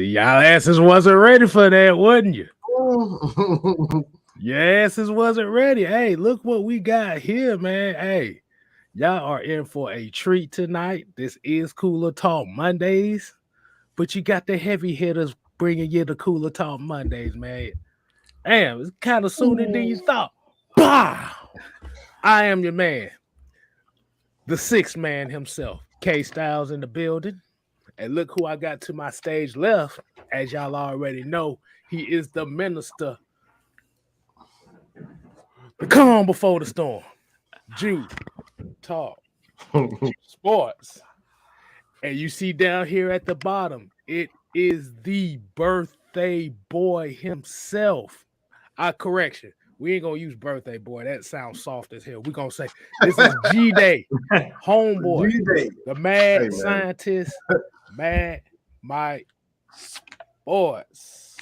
Y'all asses wasn't ready for that, wasn't you? Your asses wasn't ready. Hey, look what we got here, man. Hey, y'all are in for a treat tonight. This is Cooler Talk Mondays, but you got the heavy hitters bringing you the Cooler Talk Mondays, man. Damn, it's kind of sooner than you thought. Bah! I am your man, the sixth man himself, K Styles in the building. And look who I got to my stage left. As y'all already know, he is the minister, the calm before the storm. Jude, talk, sports. And you see down here at the bottom, it is the birthday boy himself. Correction. We ain't gonna use birthday boy. That sounds soft as hell. We're gonna say this is G Day, homeboy, G-Day. the mad Hey, man. scientist, Mad Mike Sports.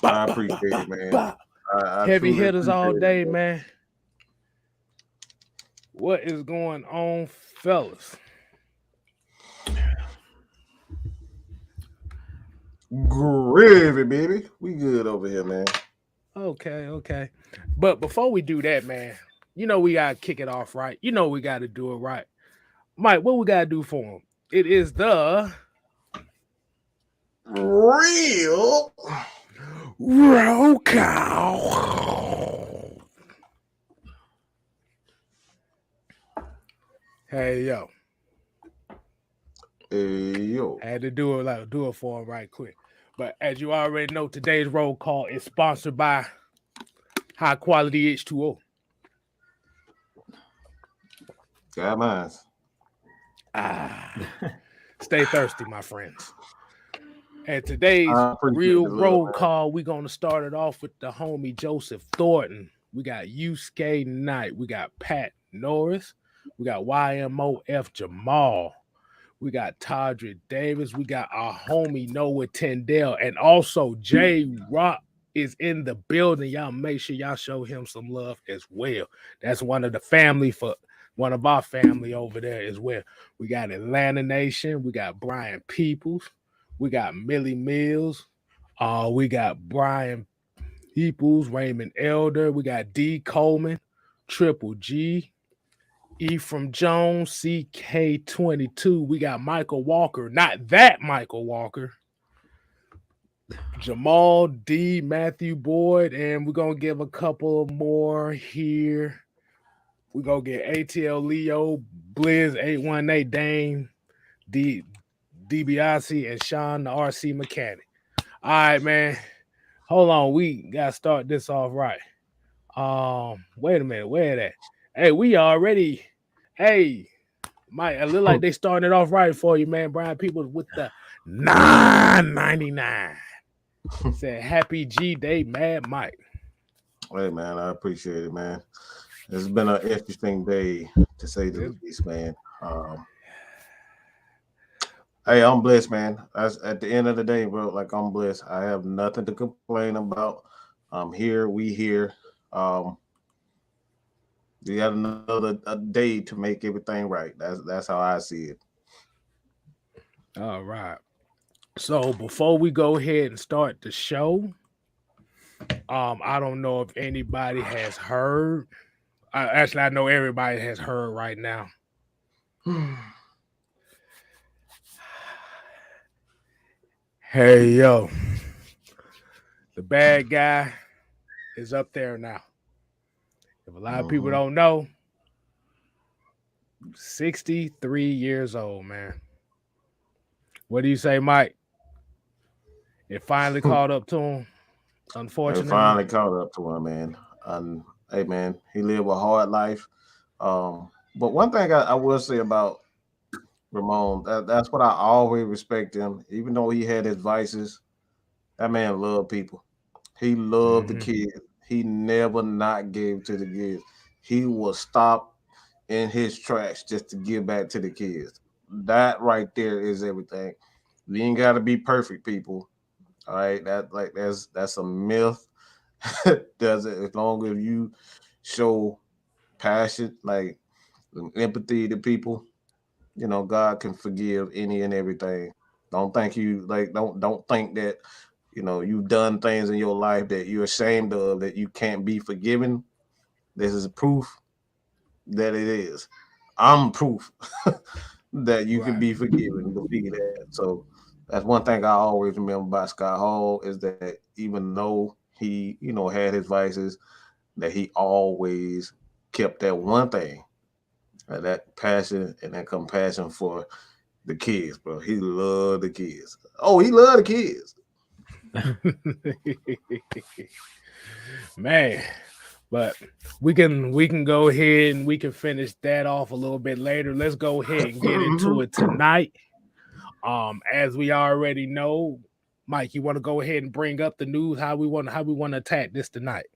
I appreciate it, man. I Heavy truly hitters all appreciate day, it, man. What is going on, fellas? Gravy, baby. We good over here, man. Okay. But before we do that, man, you know we gotta kick it off right. You know we gotta do it right. Mike, what we gotta do for him? It is the Real. roll call. Hey yo, Hey, yo. I had to do it for him right quick. But as you already know, today's roll call is sponsored by High Quality H2O. Got mine. Stay thirsty, my friends. And today's I appreciate real the love, roll man. call, we're going to start it off with the homie Joseph Thornton. We got Yusuke Knight. We got Pat Norris. We got YMOF Jamal. We got Todrick Davis. We got our homie Noah Tendell. And also Jay Rock is in the building. Y'all make sure y'all show him some love as well. That's one of our family over there as well. We got Atlanta Nation. We got Brian Peoples. We got Millie Mills. We got Brian Peoples, Raymond Elder. We got D Coleman, Triple G, Ephraim Jones, CK22. We got Michael Walker, not that Michael Walker. Jamal D, Matthew Boyd, and we're gonna give a couple more here. We're gonna get ATL Leo, Blizz 818, Dane, DiBiase, and Sean the RC mechanic. All right, man. Hold on, we gotta start this off right. Wait a minute, where that? Hey, we already. Hey, Mike, it look like they starting it off right for you, man. Brian Peoples with the 9.99. Said happy G Day, Mad Mike. Hey, man. I appreciate it, man. It's been an interesting day, to say the least, man. Hey, I'm blessed, man. At the end of the day, bro, like I'm blessed. I have nothing to complain about. I'm here. We here. Um, we got another a day to make everything right. That's how I see it. All right. So before we go ahead and start the show, I don't know if anybody has heard. Actually, I know everybody has heard right now. Hey yo, the bad guy is up there now. If a lot of people don't know, 63 years old, man. What do you say, Mike? It finally caught up to him, It unfortunately. finally caught up to him, man. And hey, man, he lived a hard life. But one thing I will say about Ramon, that's what I always respect him. Even though he had his vices, that man loved people. He loved the Mm-hmm. kids. He never not gave to the kids. He will stop in his tracks just to give back to the kids. That right there is everything. You ain't gotta be perfect, people. All right, that's a myth. Does it as long as you show passion, like empathy to people, God can forgive any and everything. Don't think don't think that you've done things in your life that you're ashamed of that you can't be forgiven. This is proof that it is. I'm proof that you can Right. be forgiven. Believe that. So that's one thing I always remember about Scott Hall is that even though he, had his vices, that he always kept that one thing, that passion and that compassion for the kids, bro. He loved the kids. Oh, he loved the kids. Man, but we can go ahead and we can finish that off a little bit later. Let's go ahead and get into it tonight. As we already know, Mike, you want to go ahead and bring up the news how we want to attack this tonight?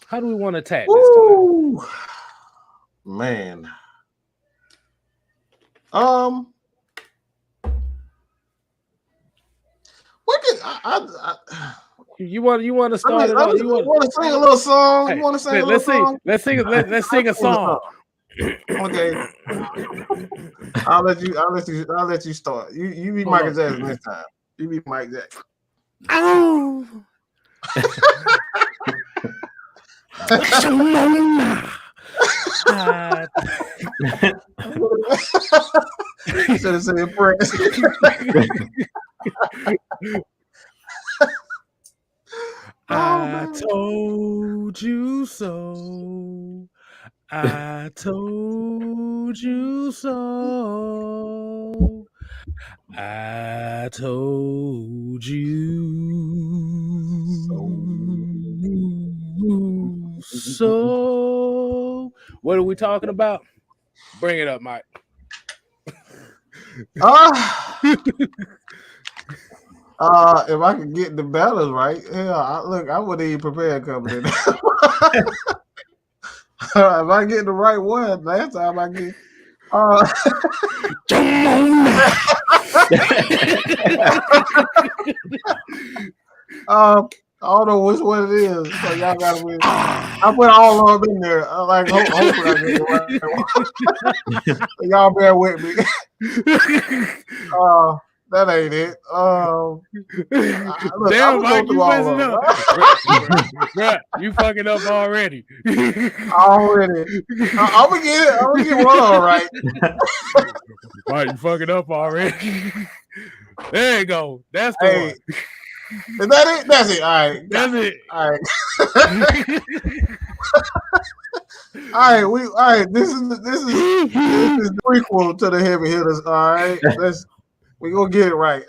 How do we want to attack this tonight? Woo! Man. What can You want to start it off? You want to sing a little song? Hey, You want to sing a little let's see. song? Let's sing a song. Okay. I'll let you start. You be Hold Michael on. Jackson next time. You be Mike Jackson. Oh. You should have said Prince. I told you so. I told you so. I told you so. What are we talking about? Bring it up, Mike. If I could get the balance right, I wouldn't even prepare coming in. If I get the right one, last time I get. I don't know which one it is, so y'all gotta win. I put all of them in there. Hopefully I get the right one. Y'all bear with me. That ain't it. Look, Damn, Mike, you messing up. Bruh, you fucking up already. Already. I'm gonna get it. I'm gonna get one all right. Mike, you fucking up already. There you go. That's the one. Is that it? That's it. All right. That's it. All right. All right. This is the prequel to the heavy hitters. All right. We gonna get it right.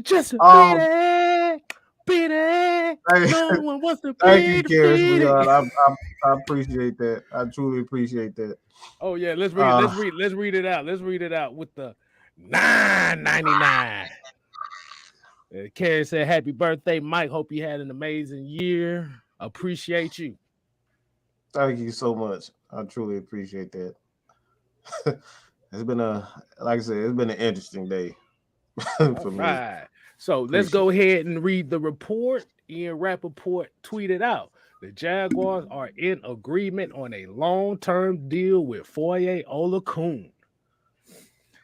Just beat it. No one wants to beat Thank you, it. Karen, sweetheart. I appreciate that. I truly appreciate that. Oh yeah, let's read it out. Let's read it out with the $9.99. Carrie said, "Happy birthday, Mike. Hope you had an amazing year. Appreciate you." Thank you so much. I truly appreciate that. It's been like I said, it's been an interesting day for me. Right. So let's go ahead and read the report. Ian Rappaport tweeted out, the Jaguars are in agreement on a long-term deal with Foye Olakun.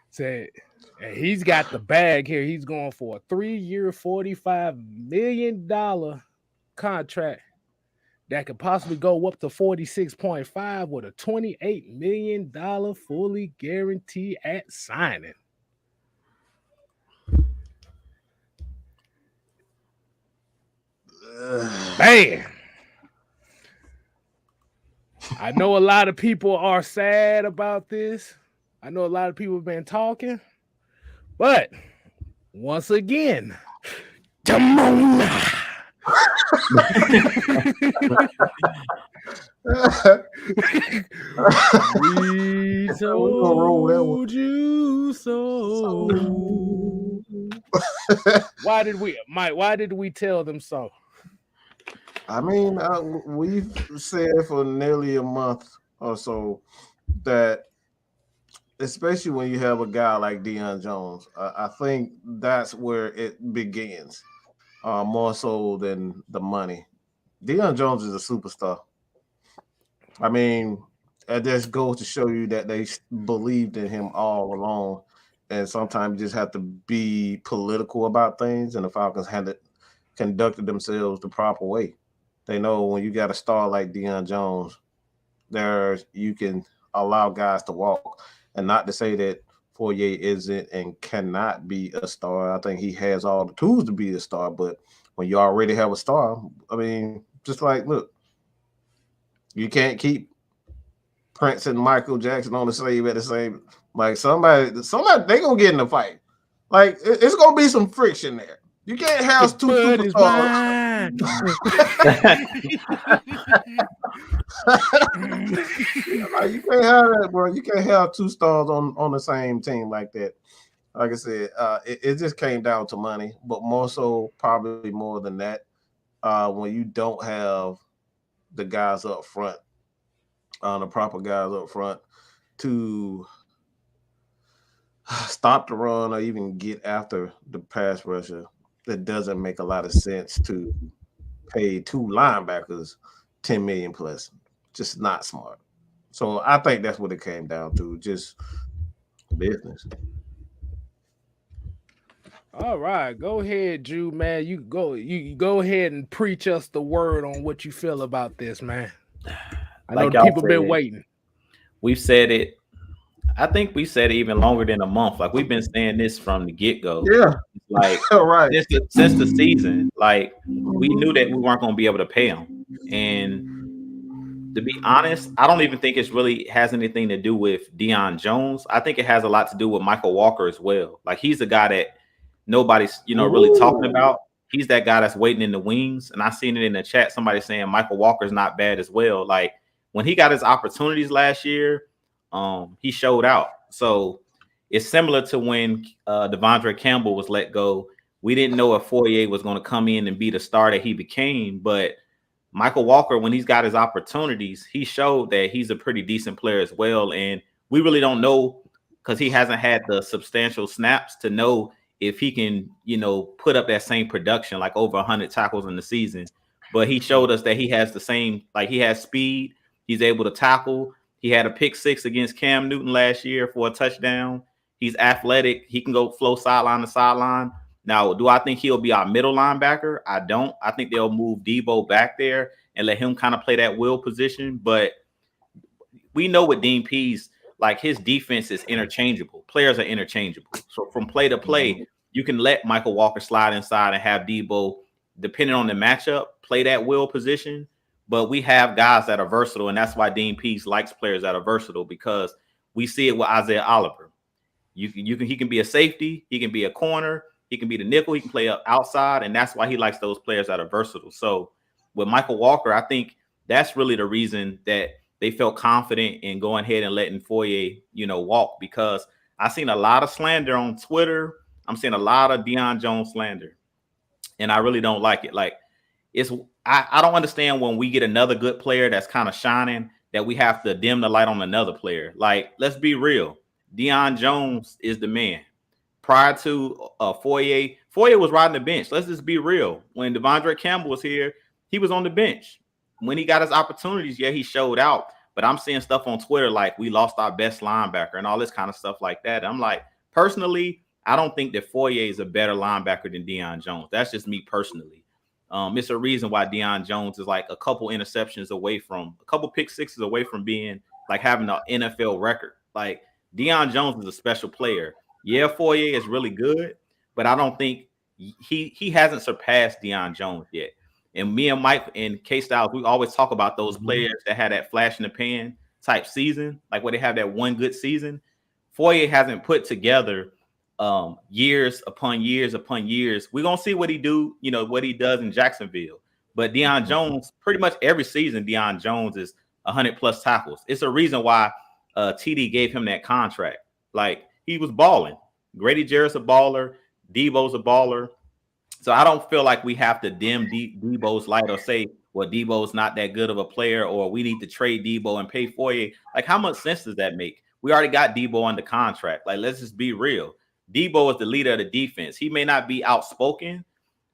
Said, and he's got the bag here. He's going for a 3-year, $45 million contract that could possibly go up to 46.5 with a $28 million fully guarantee at signing. Man, I know a lot of people are sad about this. I know a lot of people have been talking, but once again, Jamona. We told you so. Why did we tell them so? I mean, we've said for nearly a month or so that, especially when you have a guy like Deion Jones, I think that's where it begins, more so than the money. Deion Jones is a superstar. I mean, it just goes to show you that they believed in him all along, and sometimes you just have to be political about things. And the Falcons had conducted themselves the proper way. They know when you got a star like Deion Jones, you can allow guys to walk, and not to say that Foye isn't and cannot be a star. I think he has all the tools to be a star, but when you already have a star, I mean, just like look, you can't keep Prince and Michael Jackson on the slave at the same. Like somebody, they gonna get in a fight. Like it's gonna be some friction there. You can't have two superstars. Like, you can't have that, bro. You can't have two stars on the same team like that. Like I said, it just came down to money, but more so, probably more than that. When you don't have the guys up front, the proper guys up front to stop the run or even get after the pass rusher, it doesn't make a lot of sense to pay two linebackers $10 million plus. Just not smart. So I think that's what it came down to, just business. All right, go ahead, Drew, man. You go ahead and preach us the word on what you feel about this, man. I know the people been waiting. We've said it. I think we said it even longer than a month. Like we've been saying this from the get-go. Yeah. Like right. Since the season, like we knew that we weren't going to be able to pay him. And to be honest, I don't even think it's really has anything to do with Deion Jones. I think it has a lot to do with Michael Walker as well. Like he's the guy that nobody's, really talking about. He's that guy that's waiting in the wings. And I seen it in the chat. Somebody saying Michael Walker's not bad as well. Like when he got his opportunities last year, he showed out. So it's similar to when Devondre Campbell was let go. We didn't know if Foye was going to come in and be the star that he became. But Michael Walker, when he's got his opportunities, he showed that he's a pretty decent player as well. And we really don't know because he hasn't had the substantial snaps to know if he can, put up that same production, like over 100 tackles in the season. But he showed us that he has the same, like he has speed. He's able to tackle. He had a pick 6 against Cam Newton last year for a touchdown. He's athletic. He can go flow sideline to sideline. Now, do I think he'll be our middle linebacker? I don't. I think they'll move Debo back there and let him kind of play that will position. But we know with Dean Pease, like his defense is interchangeable. Players are interchangeable. So from play to play, you can let Michael Walker slide inside and have Debo, depending on the matchup, play that will position. But we have guys that are versatile, and that's why Dean Pease likes players that are versatile because we see it with Isaiah Oliver. He can be a safety, he can be a corner, he can be the nickel, he can play up outside, and that's why he likes those players that are versatile. So with Michael Walker, I think that's really the reason that they felt confident in going ahead and letting Foye, walk, because I've seen a lot of slander on Twitter. I'm seeing a lot of Deion Jones slander, and I really don't like it. Like I don't understand when we get another good player that's kind of shining that we have to dim the light on another player. Like, let's be real. Deion Jones is the man. Prior to Foye was riding the bench. Let's just be real. When Devondre Campbell was here, he was on the bench. When he got his opportunities, yeah, he showed out. But I'm seeing stuff on Twitter like we lost our best linebacker and all this kind of stuff like that. I'm like, personally, I don't think that Foye is a better linebacker than Deion Jones. That's just me personally. It's a reason why Deion Jones is like a couple interceptions away from, a couple pick sixes away from being like having an NFL record. Like Deion Jones is a special player. Yeah, Foye is really good, but I don't think he hasn't surpassed Deion Jones yet. And me and Mike and K-Styles, we always talk about those players that had that flash in the pan type season, like where they have that one good season. Foye hasn't put together years upon years upon years. We're gonna see what he do, what he does in Jacksonville. But Deion Jones, pretty much every season, Deion Jones is 100 plus tackles. It's a reason why TD gave him that contract. Like he was balling. Grady Jarrett's a baller. Debo's a baller. So I don't feel like we have to dim Debo's light or say, well, Debo's not that good of a player, or we need to trade Debo and pay Foye. Like, how much sense does that make? We already got Debo under contract. Like, let's just be real. Debo is the leader of the defense. He may not be outspoken,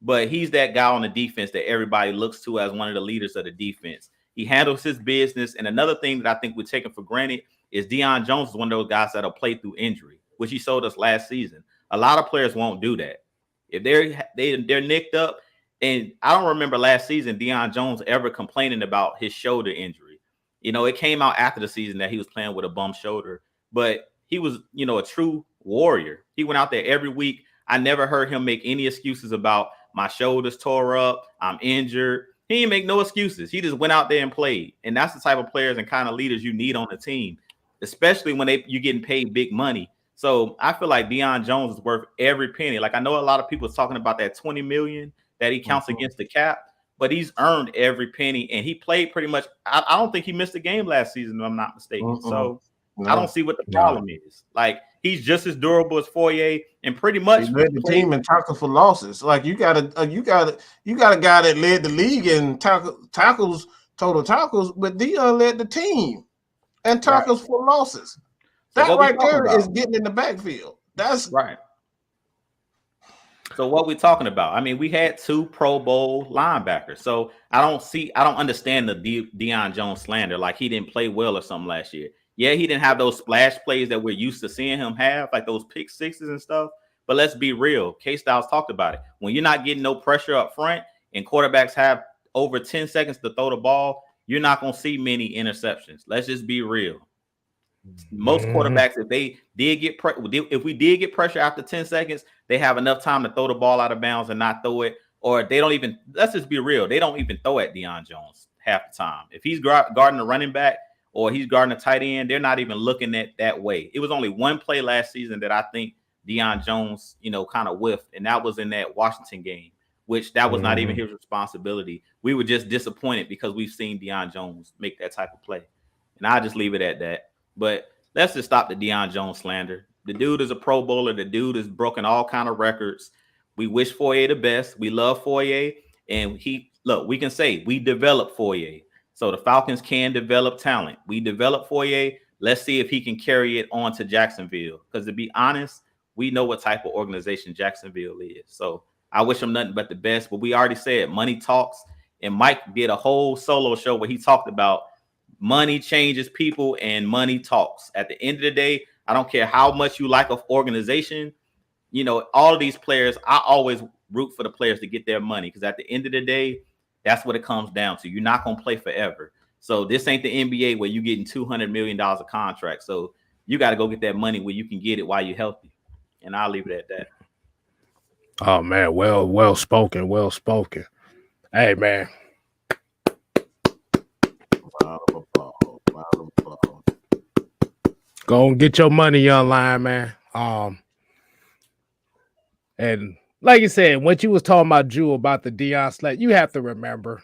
but he's that guy on the defense that everybody looks to as one of the leaders of the defense. He handles his business. And another thing that I think we're taking for granted is Deion Jones is one of those guys that'll play through injury. which he showed us last season. A lot of players won't do that. If they're nicked up, and I don't remember last season Deion Jones ever complaining about his shoulder injury. You know, it came out after the season that he was playing with a bum shoulder, but he was, you know, a true warrior. He went out there every week. I never heard him make any excuses about my shoulders tore up, I'm injured. He didn't make no excuses. He just went out there and played. And that's the type of players and kind of leaders you need on the team, especially when you're getting paid big money. So I feel like Deion Jones is worth every penny. Like, I know a lot of people talking about that $20 million that he counts against the cap, but he's earned every penny, and he played pretty much. I don't think he missed a game last season, if I'm not mistaken. So I don't see what the problem is. Like, he's just as durable as Foye, and pretty much he led the team in tackles for losses. Like, you got a guy that led the league in tackles, total tackles, but Deion led the team and tackles for losses. That right there is getting in the backfield. That's right. So what we talking about? I mean, we had 2 Pro Bowl linebackers. So I don't understand the Deion Jones slander. Like, he didn't play well or something last year. Yeah, he didn't have those splash plays that we're used to seeing him have, like those pick sixes and stuff. But let's be real. K-Styles talked about it. When you're not getting no pressure up front and quarterbacks have over 10 seconds to throw the ball, you're not going to see many interceptions. Let's just be real. Most quarterbacks, if we did get pressure after 10 seconds, they have enough time to throw the ball out of bounds and not throw it. Or they don't even, let's just be real, they don't even throw at Deion Jones half the time. If he's guarding a running back or he's guarding a tight end, they're not even looking at that way. It was only one play last season that I think Deion Jones, you know, kind of whiffed, and that was in that Washington game, which that was not even his responsibility. We were just disappointed because we've seen Deion Jones make that type of play. And I'll just leave it at that. But let's just stop the Deion Jones slander. The dude is a Pro Bowler. The dude has broken all kind of records. We wish Foye the best. We love Foye. And we can say we developed Foye. So the Falcons can develop talent. We developed Foye. Let's see if he can carry it on to Jacksonville. Because to be honest, we know what type of organization Jacksonville is. So I wish him nothing but the best. But we already said money talks. And Mike did a whole solo show where he talked about money changes people and money talks. At the end of the day, I don't care how much you like an organization. You know, all of these players, I always root for the players to get their money, because at the end of the day, that's what it comes down to. You're not going to play forever. So this ain't the NBA where you're getting $200 million a contract. So you got to go get that money where you can get it while you're healthy. And I'll leave it at that. Oh, man. Well spoken. Well spoken. Hey, man. Go and get your money online, man. And like you said, what you was talking about, Drew, about the Deion slander, you have to remember,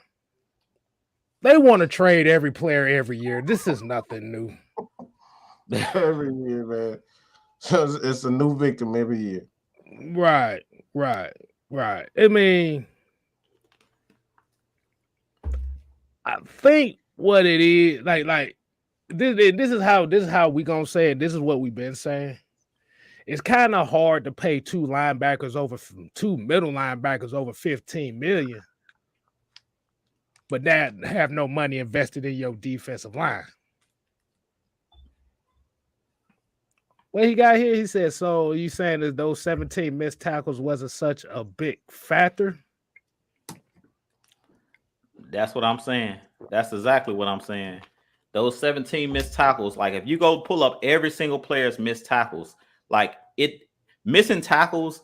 they want to trade every player every year. This is nothing new. Every year, man. So it's a new victim every year. Right. I mean, I think what it is, like this is how we gonna say it. This is what we've been saying. It's kind of hard to pay two middle linebackers over 15 million, but that have no money invested in your defensive line. What he got here, he said, so you saying that those 17 missed tackles wasn't such a big factor? That's what I'm saying. That's exactly what I'm saying. Those 17 missed tackles, like if you go pull up every single player's missed tackles, like missing tackles,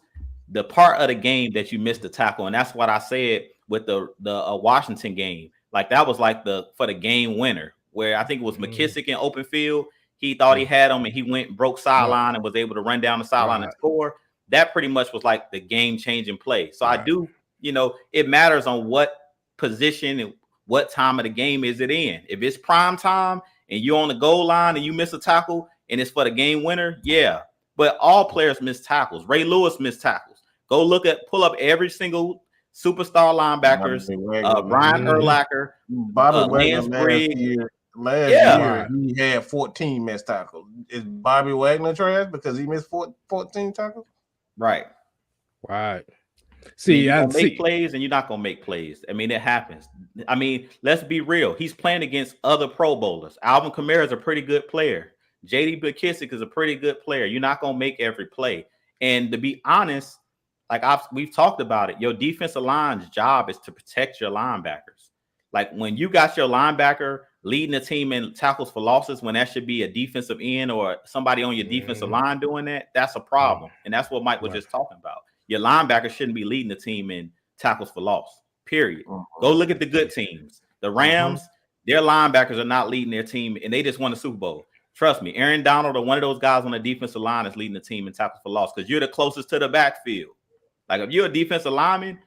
the part of the game that you missed the tackle. And that's what I said with the Washington game. Like that was like for the game winner, where I think it was McKissick in open field. He thought he had him and he went and broke sideline and was able to run down the sideline and score. That pretty much was like the game changing play. So I do, it matters on what position and what time of the game is it in. If it's prime time and you're on the goal line and you miss a tackle and it's for the game winner, yeah. But all players miss tackles. Ray Lewis missed tackles. Go pull up every single superstar linebackers. Brian Urlacher, Bobby Lance Briggs. Last year, he had 14 missed tackles. Is Bobby Wagner trash because he missed 14 tackles? Right. See, you're gonna make plays and you're not gonna make plays. I mean, it happens. I mean, let's be real. He's playing against other Pro Bowlers. Alvin Kamara is a pretty good player. JD McKissick is a pretty good player. You're not gonna make every play. And to be honest, like we've talked about it, your defensive line's job is to protect your linebackers. Like when you got your linebacker leading the team in tackles for losses, when that should be a defensive end or somebody on your defensive line doing that, that's a problem. And that's what Mike was just talking about. Your linebacker shouldn't be leading the team in tackles for loss, period. Go look at the good teams. The Rams, their linebackers are not leading their team, and they just won the Super Bowl. Trust me, Aaron Donald or one of those guys on the defensive line is leading the team in tackles for loss because you're the closest to the backfield. Like if you're a defensive lineman,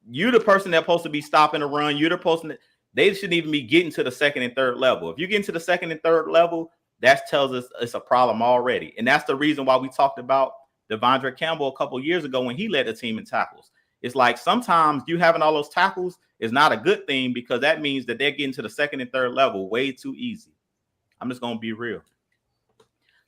you're the person that's supposed to be stopping the run. You're the person that they shouldn't even be getting to the second and third level. If you get into the second and third level, that tells us it's a problem already. And that's the reason why we talked about Devondre Campbell a couple of years ago when he led the team in tackles. It's like sometimes you having all those tackles is not a good thing because that means that they're getting to the second and third level way too easy. I'm just going to be real.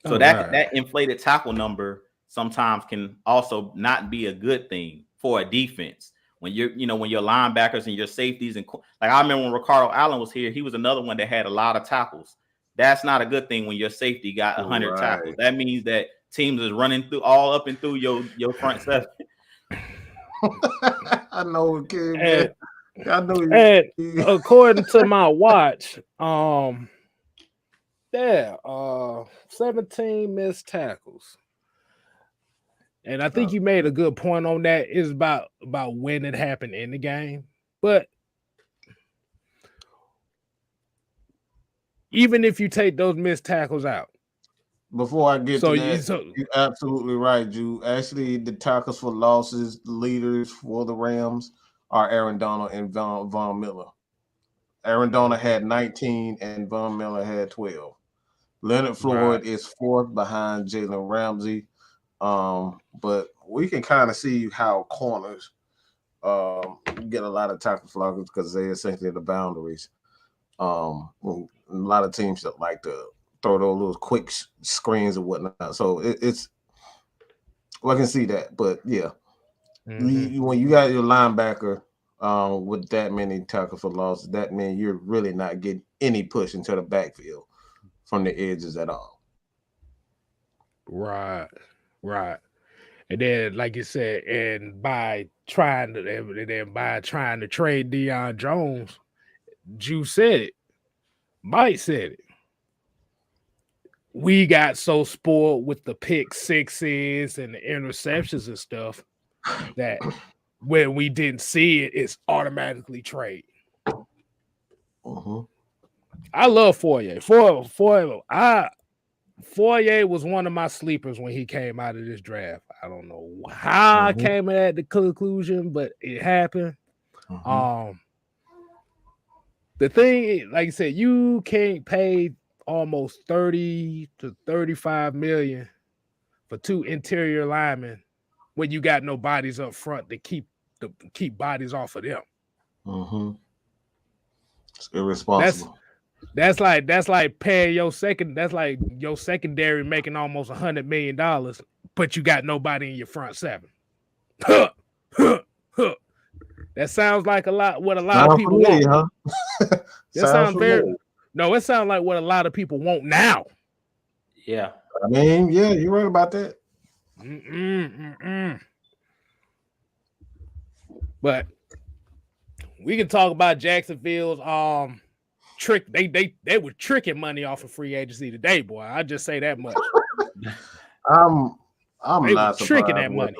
So that inflated tackle number sometimes can also not be a good thing for a defense. When you're, when your linebackers and your safeties and like I remember when Ricardo Allen was here, he was another one that had a lot of tackles. That's not a good thing when your safety got 100 tackles. That means that teams is running through all up and through your front seven. I know it, kid. Man. I know and according to my watch, 17 missed tackles. And I think you made a good point on that. It's about when it happened in the game. But even if you take those missed tackles out. Before I get to that, you're absolutely right, Drew. Actually, the tackles for losses, the leaders for the Rams are Aaron Donald and Von Miller. Aaron Donald had 19 and Von Miller had 12. Leonard Floyd is fourth behind Jalen Ramsey. But we can kind of see how corners get a lot of tackle for losses because they're essentially the boundaries. A lot of teams that like to throw those little quick screens and whatnot. So it's I can see that. But yeah, when you got your linebacker with that many tackle for losses, that means you're really not getting any push into the backfield from the edges at all. Right. And then, like you said, and by trying to trade Deion Jones, Drew said it. Mike said it. We got so spoiled with the pick sixes and the interceptions and stuff that when we didn't see it, it's automatically trade. I love Foye. Foye was one of my sleepers when he came out of this draft. I don't know how I came at the conclusion, but it happened. The thing, like I said, you can't pay almost 30 to 35 million for two interior linemen when you got no bodies up front to keep bodies off of them. It's irresponsible. That's like paying your secondary making almost $100 million, but you got nobody in your front seven. That sounds like a lot what a lot of people want. Huh? That sounds very no, it sounds like what a lot of people want now. Yeah. I mean, yeah, you're right about that. But we can talk about Jacksonville's trick. They were tricking money off of free agency today, boy. I just say that much. I'm not tricking that money.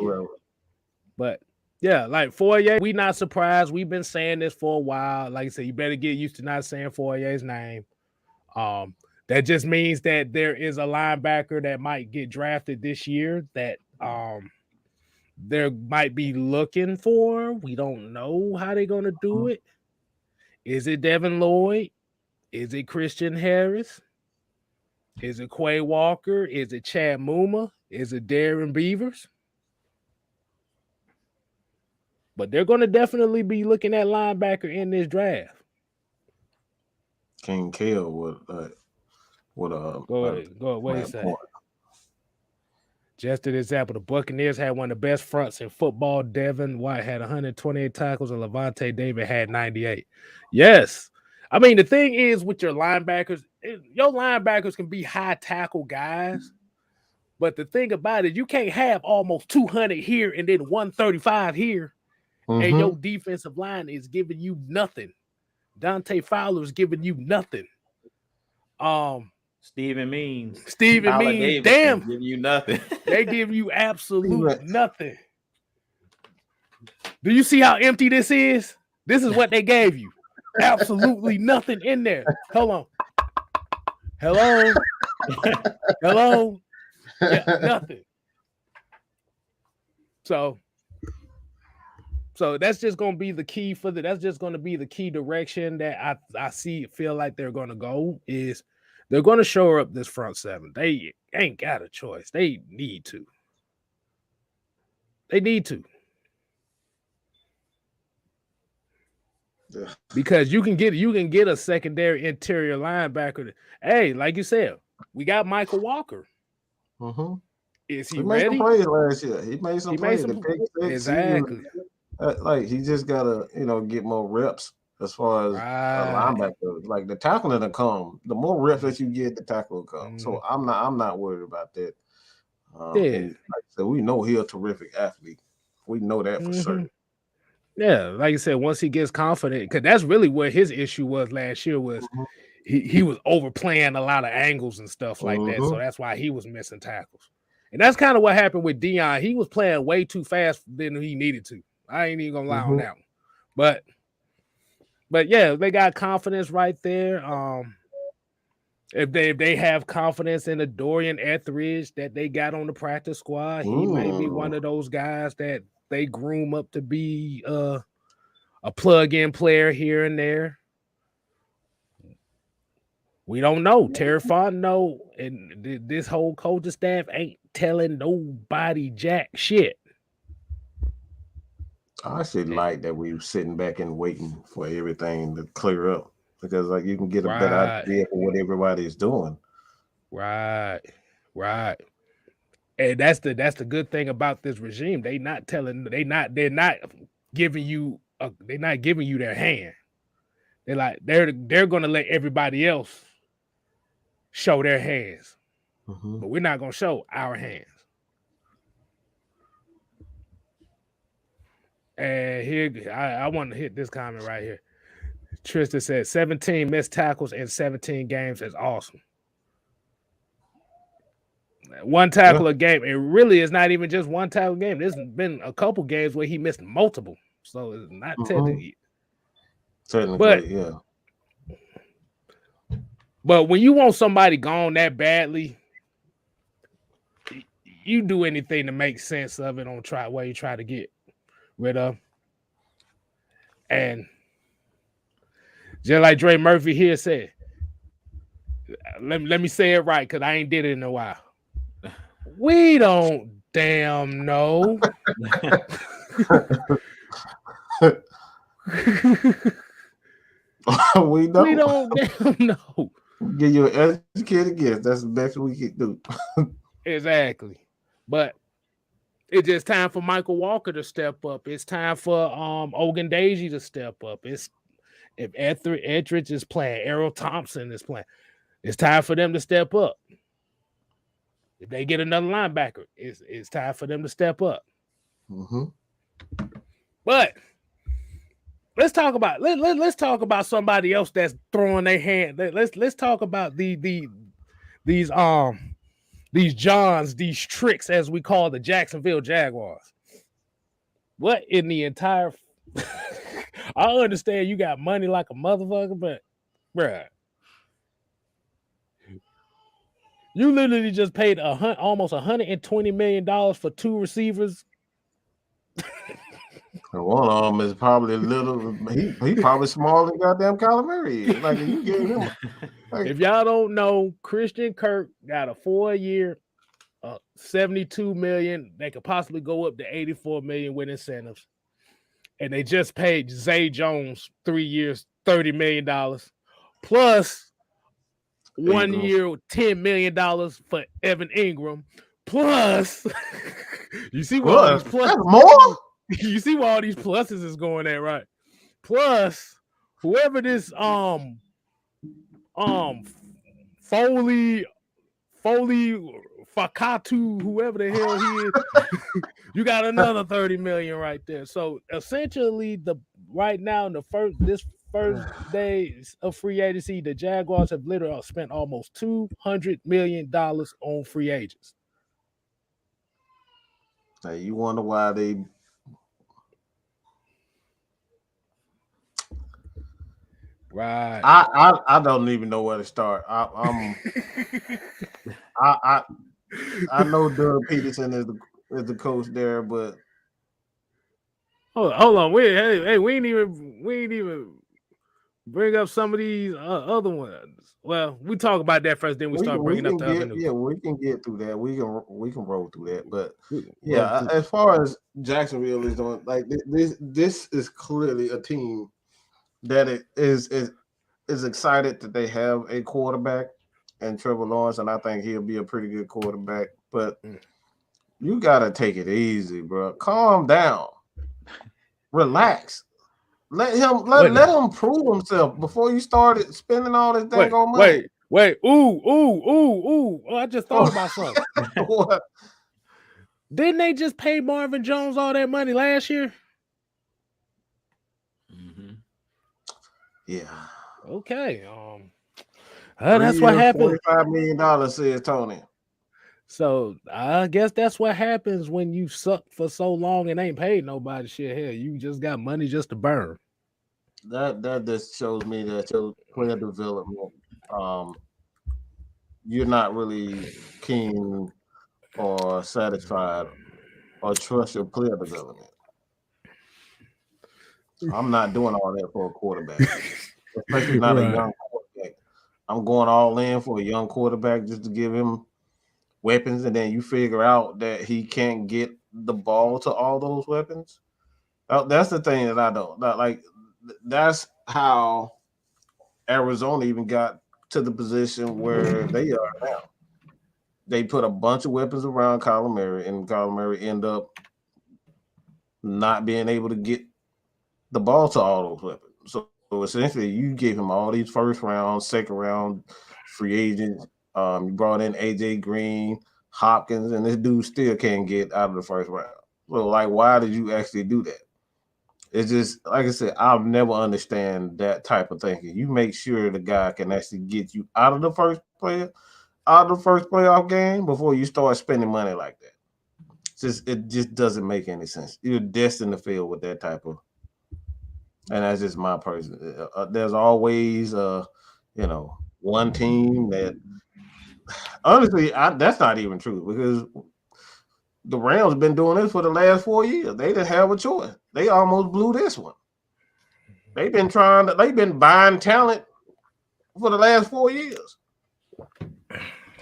But yeah, like Foye, we not surprised. We've been saying this for a while. Like I said, you better get used to not saying Foye's name. That just means that there is a linebacker that might get drafted this year that there might be looking for. We don't know how they're gonna do it. Is it Devin Lloyd? Is it Christian Harris? Is it Quay Walker? Is it Chad Muma? Is it Darren Beavers? But they're going to definitely be looking at linebacker in this draft. King Kale would go ahead. What you say? Just an example, the Buccaneers had one of the best fronts in football. Devin White had 128 tackles, and Levante David had 98. Yes. I mean, the thing is with your linebackers, your linebackers can be high tackle guys, but the thing about it, you can't have almost 200 here and then 135 here, and your defensive line is giving you nothing. Dante Fowler is giving you nothing. Stephen Means, damn, give you nothing. They give you absolute nothing. Do you see how empty this is? This is what they gave you. Absolutely nothing in there. Hold on. Hello. Hello. Yeah, nothing. So that's just gonna be the key that's just gonna be the key direction that I feel like they're gonna go is they're gonna shore up this front seven. They ain't got a choice. They need to. Because you can get a secondary interior linebacker. Hey, like you said, we got Michael Walker. Is he ready? Made some plays last year. He made some plays. Exactly. Like he just gotta, get more reps as far as a linebacker. Like the tackling to come. The more reps that you get, the tackle will come. So I'm not worried about that. And like I said, we know he's a terrific athlete. We know that for certain. Yeah, like I said, once he gets confident, because that's really what his issue was last year was he was overplaying a lot of angles and stuff like that. So that's why he was missing tackles. And that's kind of what happened with Deion. He was playing way too fast than he needed to. I ain't even gonna lie on that one. But yeah, they got confidence right there. If they have confidence in the Dorian Etheridge that they got on the practice squad, he may be one of those guys that they groom up to be a plug-in player here and there. We don't know. Terry Fontenot and this whole coaching staff ain't telling nobody jack shit. I actually like that we were sitting back and waiting for everything to clear up because like you can get a better idea of what everybody's doing. Right. And that's the good thing about this regime. They're not giving you their hand. They're gonna let everybody else show their hands. But we're not gonna show our hands. And here I want to hit this comment right here. Tristan said 17 missed tackles in 17 games is awesome. One tackle a game. It really is not even just one tackle game. There's been a couple games where he missed multiple. So it's not technically. But when you want somebody gone that badly, you do anything to make sense of it on where you try to get rid of. And just like Dre Murphy here said, let me say it right because I ain't did it in a while. We don't damn know. We don't. We don't damn know. Give you an educated guess. That's the best we can do. Exactly. But it's just time for Michael Walker to step up. It's time for Ogundeji to step up. If Etheridge is playing, Errol Thompson is playing, it's time for them to step up. If they get another linebacker, it's time for them to step up. But let's talk about somebody else that's throwing their hand. Let's talk about these Johns, these tricks, as we call the Jacksonville Jaguars. What in the entire I understand you got money like a motherfucker, but bruh, you literally just paid almost $120 million for two receivers. One of them is probably little. He probably smaller than goddamn Kyler Murray is. Like you gave him. If y'all don't know, Christian Kirk got a 4-year, $72 million. They could possibly go up to $84 million with incentives, and they just paid Zay Jones 3 years, $30 million, plus 1 year, $10 million for Evan Ingram, plus you see what all these pluses more. You see where all these pluses is going at, right? Plus, whoever this Foley, Fakatu, whoever the hell he is, you got another 30 million right there. So essentially, right now in this first days of free agency, the Jaguars have literally spent almost $200 million on free agents. Hey, you wonder why they? Right. I don't even know where to start. I know Doug Peterson is the coach there, but hold on. We ain't even bring up some of these other ones. Well, we talk about that first, then we start bringing up the other news. Yeah, we can get through that. We can roll through that. But yeah, as far as Jacksonville is doing, like this is clearly a team that it is excited that they have a quarterback and Trevor Lawrence, and I think he'll be a pretty good quarterback. But you gotta take it easy, bro. Calm down, relax. Let him prove himself before you started spending all this dang on money. Wait. Ooh. Oh, I just thought about something. What? Didn't they just pay Marvin Jones all that money last year? Mm-hmm. Yeah. Okay. That's what happened. $45 million, says Tony. So I guess that's what happens when you suck for so long and ain't paid nobody shit. Hell, you just got money just to burn. That just shows me that your player development, you're not really keen or satisfied or trust your player development. I'm not doing all that for a quarterback, especially not a young quarterback. I'm going all in for a young quarterback just to give him weapons, and then you figure out that he can't get the ball to all those weapons. That's the thing that I don't like. That's how Arizona even got to the position where they are now. They put a bunch of weapons around Kyler Murray, and Kyler Murray end up not being able to get the ball to all those weapons. So essentially, you gave him all these first round, second round free agents. You brought in AJ Green, Hopkins, and this dude still can't get out of the first round. So, like, why did you actually do that? It's just, like I said, I'll never understand that type of thinking. You make sure the guy can actually get you out of the first playoff game before you start spending money like that. It just doesn't make any sense. You're destined to fail with that type of, and that's just my person. There's always, one team that, honestly, that's not even true because the Rams have been doing this for the last 4 years. They didn't have a choice. They almost blew this one. They've been buying talent for the last 4 years.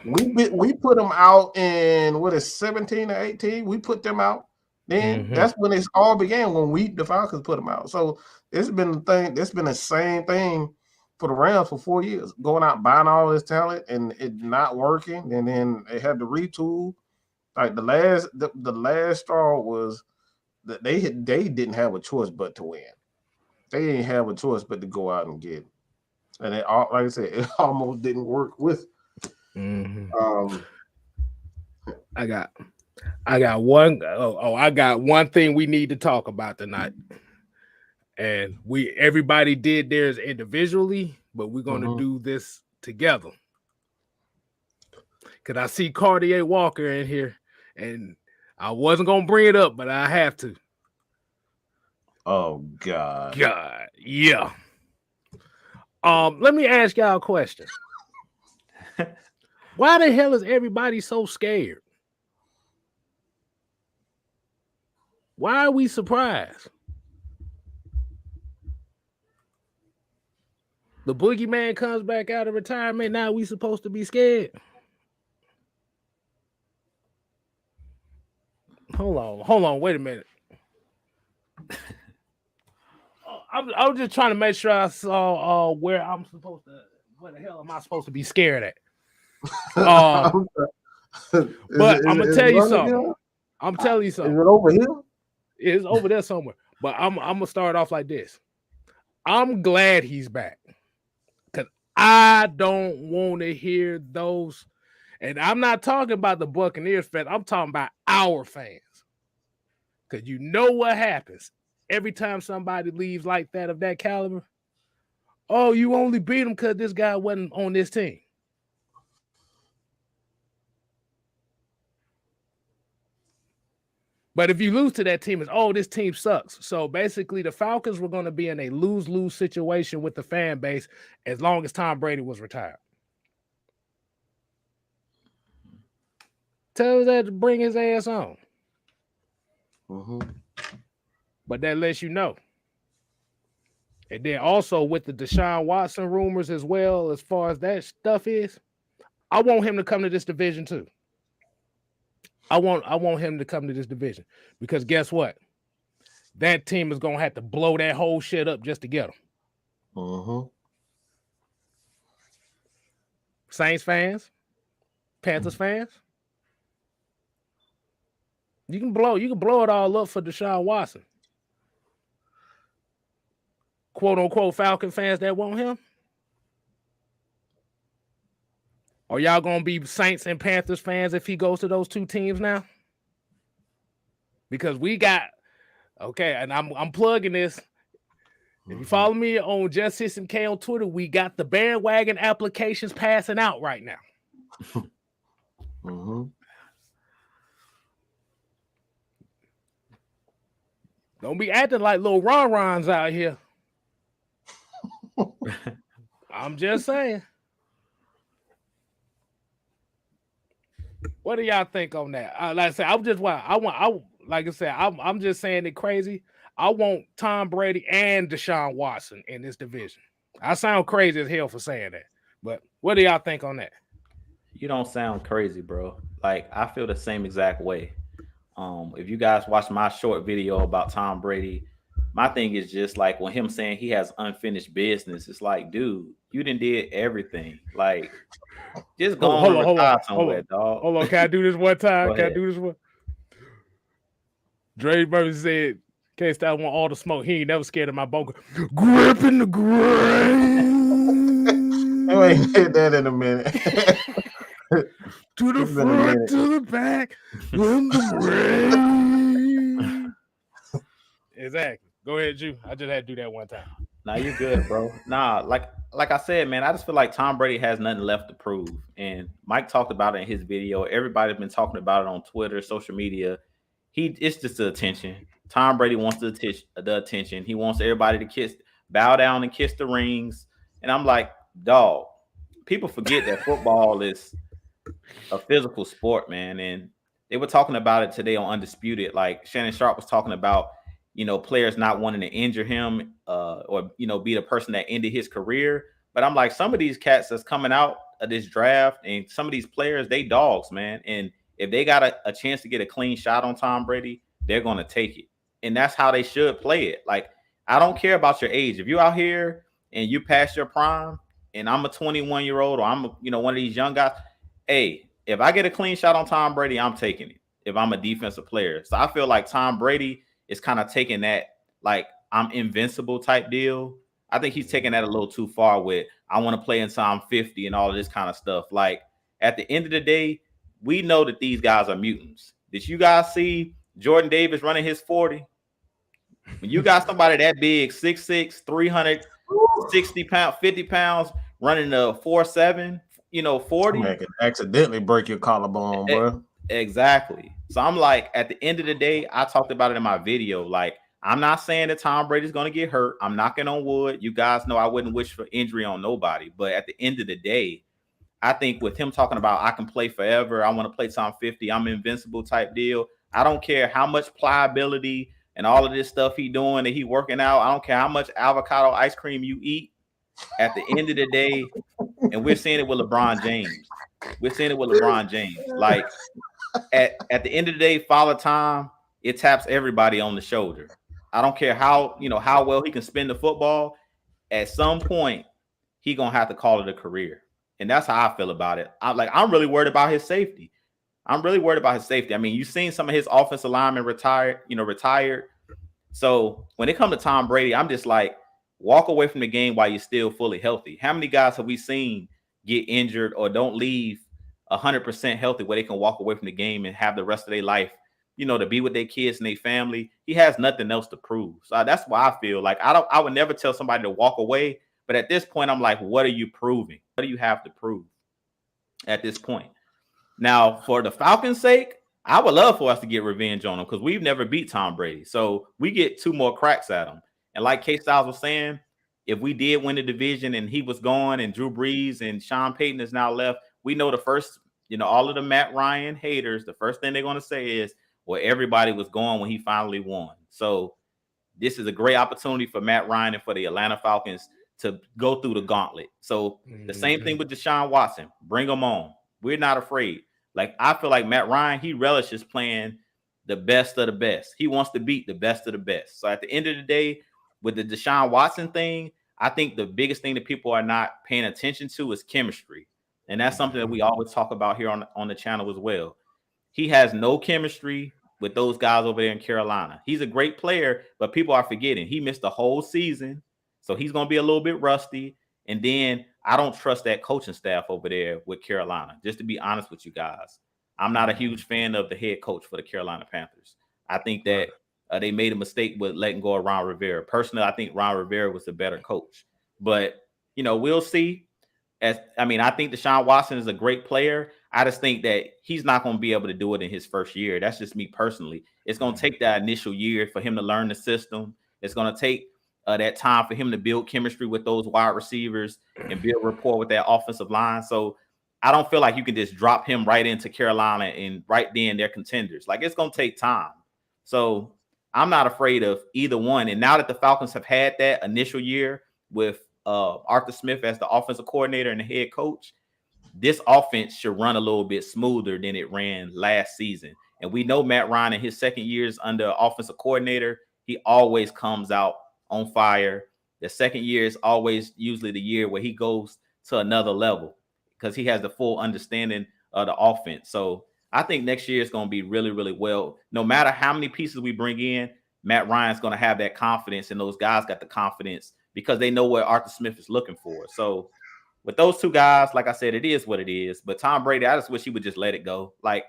We put them out in 17 or 18. We put them out. Then that's when it all began, when the Falcons put them out. So it's been the thing. It's been the same thing for the Rams for 4 years, going out buying all this talent and it not working, and then they had to retool. Like the last straw was that they didn't have a choice but to win. They didn't have a choice but to go out and get it. And it, like I said, it almost didn't work with. I got one. I got one thing we need to talk about tonight, and everybody did theirs individually, but we're gonna do this together. Cause I see Cartier Walker in here, and I wasn't gonna bring it up, but I have to. Oh God, yeah. Let me ask y'all a question. Why the hell is everybody so scared? Why are we surprised? The boogeyman comes back out of retirement. Now we supposed to be scared. Hold on. Wait a minute. I was just trying to make sure I saw where I'm supposed to. Where the hell am I supposed to be scared at? But I'm gonna tell you something. I'm telling you something. Is it over here? It's over there somewhere. But I'm gonna start off like this. I'm glad he's back. Because I don't want to hear those. And I'm not talking about the Buccaneers fans. I'm talking about our fans. Because you know what happens every time somebody leaves like that of that caliber. Oh, you only beat him because this guy wasn't on this team. But if you lose to that team, it's, oh, this team sucks. So basically, the Falcons were going to be in a lose-lose situation with the fan base as long as Tom Brady was retired. Tell us that to bring his ass on. Mm-hmm. But that lets you know. And then also with the Deshaun Watson rumors as well, as far as that stuff is, I want him to come to this division too. I want him to come to this division because guess what? That team is going to have to blow that whole shit up just to get him. Mm-hmm. Saints fans, Panthers fans, you can blow it all up for Deshaun Watson. Quote unquote Falcon fans that want him. Are y'all gonna be Saints and Panthers fans if he goes to those two teams now? Because we got and I'm plugging this. If you follow me on Just System K on Twitter, we got the bandwagon applications passing out right now. Mm-hmm. Don't be acting like little ron-rons out here. I'm just saying. What do y'all think on that? Like I said, I'm just saying it crazy. I want Tom Brady and Deshaun Watson in this division. I sound crazy as hell for saying that, but what do y'all think on that? You don't sound crazy, bro. Like I feel the same exact way. If you guys watch my short video about Tom Brady, my thing is just like when him saying he has unfinished business, it's like, dude, you done did everything. Like, just go on and retire somewhere, dog. Hold on, can I do this one time? Can I do this one? Dre Murphy said, "Can't stop want all the smoke. He ain't never scared of my bunker. Gripping the grain." I ain't hit that in a minute. To the front, to the back, in the rain. Exactly. Go ahead, Ju. I just had to do that one time. Nah, you good, bro. Nah, like I said, man, I just feel like Tom Brady has nothing left to prove. And Mike talked about it in his video. Everybody's been talking about it on Twitter, social media. It's just the attention. Tom Brady wants the attention. He wants everybody to bow down and kiss the rings. And I'm like, dog, people forget that football is a physical sport, man. And they were talking about it today on Undisputed. Like Shannon Sharp was talking about, players not wanting to injure him or be the person that ended his career. But I'm like, some of these cats that's coming out of this draft and some of these players, they dogs, man. And if they got a chance to get a clean shot on Tom Brady, they're going to take it. And that's how they should play it. Like, I don't care about your age. If you're out here and you pass your prime and I'm a 21-year-old or I'm one of these young guys, hey, if I get a clean shot on Tom Brady, I'm taking it if I'm a defensive player. So I feel like Tom Brady is kind of taking that, like, I'm invincible type deal. I think he's taking that a little too far with, I want to play until I'm 50 and all of this kind of stuff. Like, at the end of the day, we know that these guys are mutants. Did you guys see Jordan Davis running his 40? When you got somebody that big, 6'6", 360 pounds, 50 pounds, running a 4.7, 40. Man can accidentally break your collarbone, bro. Exactly. So I'm like, at the end of the day, I talked about it in my video. Like, I'm not saying that Tom Brady's going to get hurt. I'm knocking on wood. You guys know I wouldn't wish for injury on nobody. But at the end of the day, I think with him talking about I can play forever, I want to play till I'm 50, I'm invincible type deal. I don't care how much pliability and all of this stuff he doing that he working out. I don't care how much avocado ice cream you eat. At the end of the day, and we're seeing it with LeBron James. We're seeing it with LeBron James. Like, at the end of the day, Father Time, it taps everybody on the shoulder. I don't care how well he can spin the football. At some point, he gonna have to call it a career. And that's how I feel about it. I'm really worried about his safety. I mean, you've seen some of his offensive linemen retired. So when it comes to Tom Brady, I'm just like, walk away from the game while you're still fully healthy. How many guys have we seen get injured or don't leave 100% healthy where they can walk away from the game and have the rest of their life, to be with their kids and their family? He has nothing else to prove. So that's why I feel like I would never tell somebody to walk away. But at this point, I'm like, what are you proving? What do you have to prove at this point? Now, for the Falcons' sake, I would love for us to get revenge on them because we've never beat Tom Brady. So we get 2 more cracks at him. And like K Styles was saying, if we did win the division and he was gone and Drew Brees and Sean Payton is now left, we know the first, all of the Matt Ryan haters, the first thing they're going to say is, well, everybody was gone when he finally won. So this is a great opportunity for Matt Ryan and for the Atlanta Falcons to go through the gauntlet. So the same thing with Deshaun Watson. Bring him on. We're not afraid. Like, I feel like Matt Ryan, he relishes playing the best of the best. He wants to beat the best of the best. So at the end of the day, with the Deshaun Watson thing, I think the biggest thing that people are not paying attention to is chemistry. And that's something that we always talk about here on the channel as well. He has no chemistry with those guys over there in Carolina. He's a great player, but people are forgetting he missed the whole season. So he's going to be a little bit rusty. And then I don't trust that coaching staff over there with Carolina. Just to be honest with you guys, I'm not a huge fan of the head coach for the Carolina Panthers. I think that they made a mistake with letting go of Ron Rivera. Personally, I think Ron Rivera was the better coach. But, we'll see. I think Deshaun Watson is a great player. I just think that he's not going to be able to do it in his first year. That's just me personally. It's going to take that initial year for him to learn the system. It's going to take that time for him to build chemistry with those wide receivers and build rapport with that offensive line. So I don't feel like you can just drop him right into Carolina and right then they're contenders. Like, it's going to take time. So I'm not afraid of either one. And now that the Falcons have had that initial year with Arthur Smith as the offensive coordinator and the head coach, this offense should run a little bit smoother than it ran last season. And we know Matt Ryan in his second years under offensive coordinator, he always comes out on fire. The second year is always usually the year where he goes to another level because he has the full understanding of the offense. So I think next year is going to be really, really well. No matter how many pieces we bring in, Matt Ryan's going to have that confidence, and those guys got the confidence because they know what Arthur Smith is looking for. So with those 2 guys, like I said, it is what it is. But Tom Brady, I just wish he would just let it go. Like,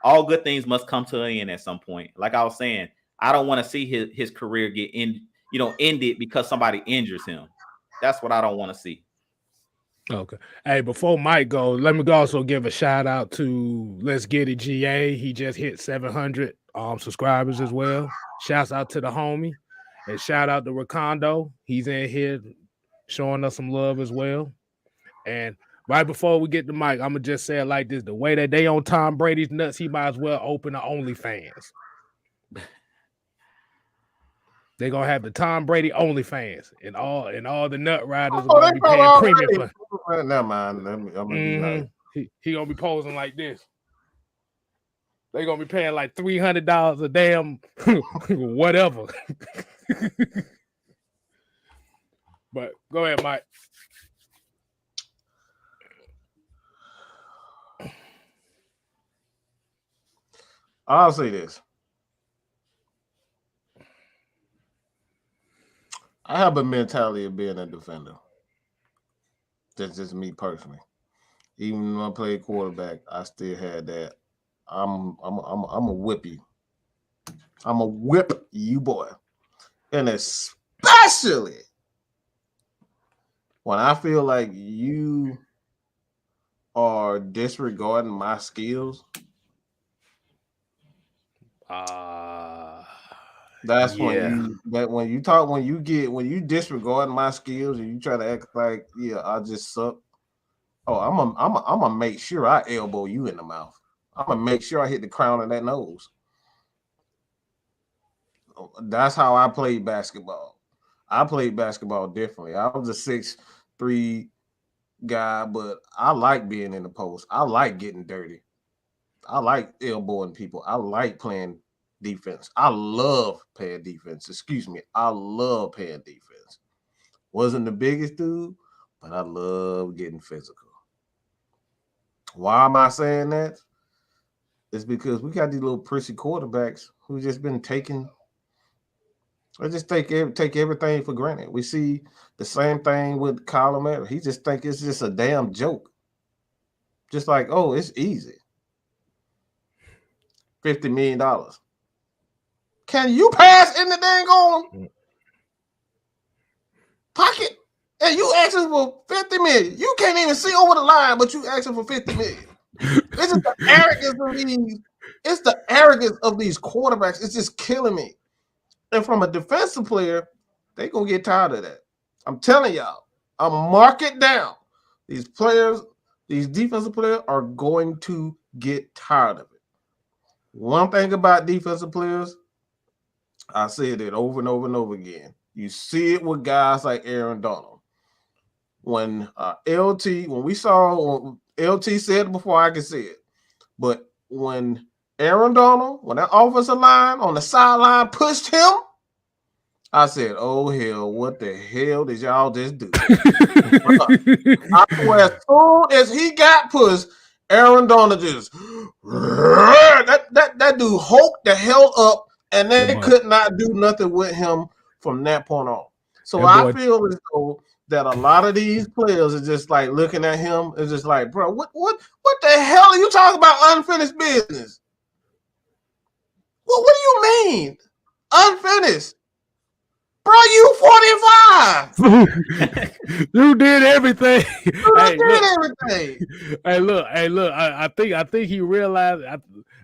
all good things must come to an end at some point. Like I was saying, I don't want to see his career get ended because somebody injures him. That's what I don't want to see. Okay. Hey, before Mike goes, let me also give a shout out to Let's Get It GA. He just hit 700 subscribers as well. Shouts out to the homie. And shout out to Ricondo. He's in here showing us some love as well. And right before we get the mic, I'm going to just say it like this. The way that they on Tom Brady's nuts, he might as well open the OnlyFans. They're going to have the Tom Brady OnlyFans, and all the nut riders are going to be paying premium for. Never mind. I'm gonna be nice. He going to be posing like this. They're going to be paying like $300 a damn whatever. But go ahead, Mike. I'll say this. I have a mentality of being a defender. That's just me personally. Even when I played quarterback, I still had that. I'm a whip you. I'm a whip you, boy. And especially when I feel like you are disregarding my skills. That's when you disregard my skills and you try to act like, yeah, I just suck. Oh, I'm gonna make sure I elbow you in the mouth. I'm gonna make sure I hit the crown of that nose. That's how I played basketball. I played basketball differently. I was a 6'3" guy, but I like being in the post. I like getting dirty. I like elbowing people. I like playing defense. I love playing defense. Excuse me. I love playing defense. Wasn't the biggest dude, but I love getting physical. Why am I saying that? It's because we got these little prissy quarterbacks who just been taking I just take everything for granted. We see the same thing with Kyler Murray. He just think it's just a damn joke. Just like, oh, it's easy. $50 million. Can you pass in the dang on pocket? And you asking for 50 million. You can't even see over the line, but you asking for 50 million. This is the arrogance of these. It's the arrogance of these quarterbacks. It's just killing me. And from a defensive player, they gonna get tired of that. I'm telling y'all, I'm mark it down. These players, these defensive players are going to get tired of it. One thing about defensive players, I said it over and over and over again. You see it with guys like Aaron Donald. When LT said it before I could say it, but when Aaron Donald, when that offensive line on the sideline pushed him, I said, oh, hell, what the hell did y'all just do? I swear, as soon as he got pushed, Aaron Donald just, that dude hulked the hell up, and they could not do nothing with him from that point on. So I feel as though that a lot of these players are just like looking at him and just like, bro, what the hell are you talking about unfinished business? What do you mean? Unfinished? Bro, you 45. You did everything. Everything. Hey, look. I think he realized.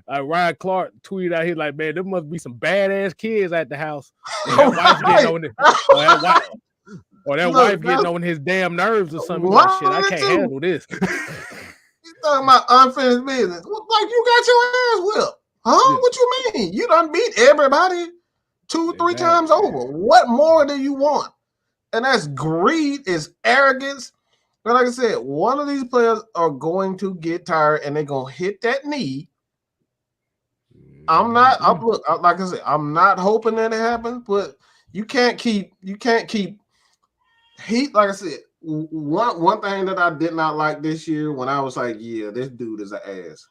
Ryan Clark tweeted out here like, man, there must be some badass kids at the house. That wife getting on it. That wife getting on his damn nerves or something. Like, shit, I can't handle this. He's talking about unfinished business. Like you got your ass whipped. Huh? Yeah. What you mean? You done beat everybody 2-3 times over. What more do you want? And that's greed, is arrogance. But like I said, one of these players are going to get tired and they're going to hit that knee. Like I said, I'm not hoping that it happens, but you can't keep heat. Like I said, one thing that I did not like this year when I was like, yeah, this dude is an ass.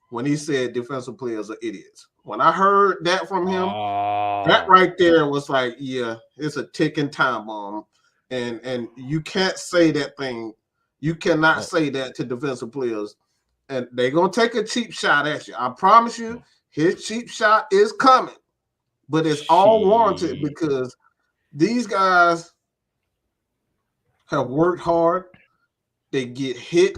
When he said defensive players are idiots. When I heard that from him, that right there was like, yeah, it's a ticking time bomb. And you can't say that thing. You cannot say that to defensive players. And they're going to take a cheap shot at you. I promise you, his cheap shot is coming. But it's all warranted because these guys have worked hard. They get hit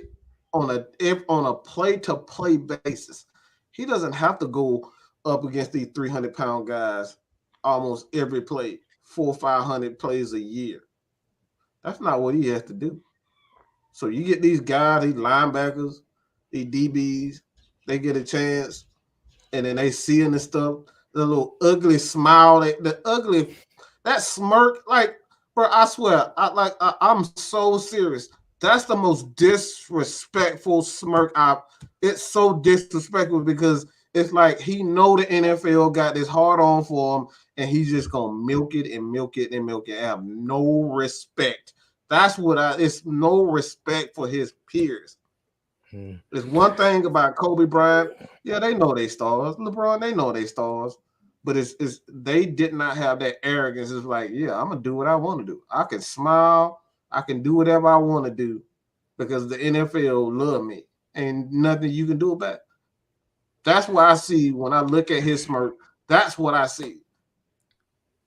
on a play-to-play basis. He doesn't have to go up against these 300-pound guys almost every play, 400 or 500 plays a year. That's not what he has to do. So you get these guys, these linebackers, these DBs, they get a chance, and then they see in the stuff, the little ugly smile, that smirk, like, bro, I swear, I'm so serious. That's the most disrespectful smirk. It's so disrespectful because it's like he know the NFL got this hard on for him, and he's just gonna milk it and milk it and milk it. I have no respect. That's what it's no respect for his peers. There's one thing about Kobe Bryant. Yeah, they know they stars. LeBron, they know they stars. But it's they did not have that arrogance. It's like, yeah, I'm gonna do what I want to do. I can smile. I can do whatever I want to do because the NFL love me. Ain't nothing you can do about it. That's what I see when I look at his smirk. That's what I see.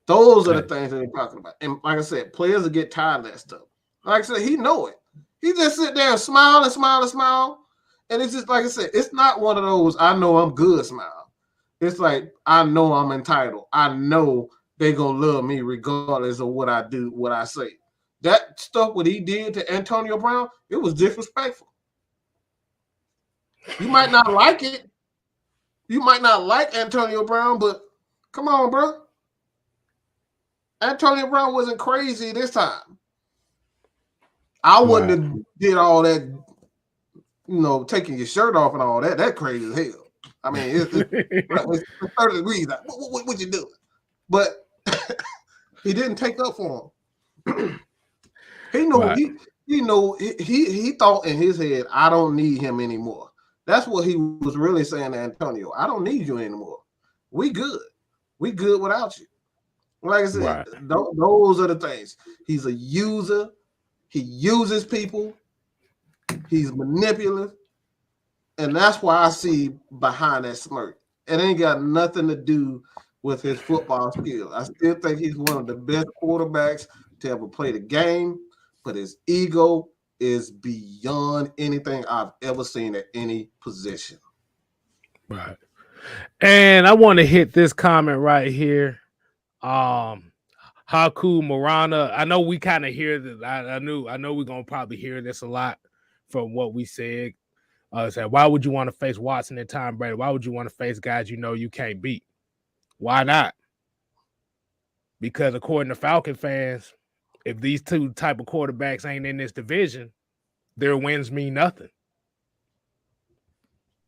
Those are the things that they're talking about. And like I said, players will get tired of that stuff. Like I said, he know it. He just sit there and smile and smile and smile. And it's just, like I said, it's not one of those, I know I'm good smile. It's like, I know I'm entitled. I know they going to love me regardless of what I do, what I say. That stuff, what he did to Antonio Brown, it was disrespectful. You might not like it. You might not like Antonio Brown, but come on, bro. Antonio Brown wasn't crazy this time. I wouldn't have did all that, taking your shirt off and all that. That crazy as hell. I mean, it's 30 degrees. Like, what you doing? But he didn't take up for him. He thought in his head, I don't need him anymore. That's what he was really saying to Antonio. I don't need you anymore. We good. We good without you. Like I said, those are the things. He's a user. He uses people. He's manipulative. And that's why I see behind that smirk. It ain't got nothing to do with his football skills. I still think he's one of the best quarterbacks to ever play the game, but his ego is beyond anything I've ever seen at any position. Right. And I want to hit this comment right here. Haku Marana. I know we kind of hear that. I know we're gonna probably hear this a lot from what we said. Said, why would you want to face Watson and Tom Brady? Why would you want to face guys you know you can't beat? Why not? Because according to Falcon fans, if these two type of quarterbacks ain't in this division, their wins mean nothing.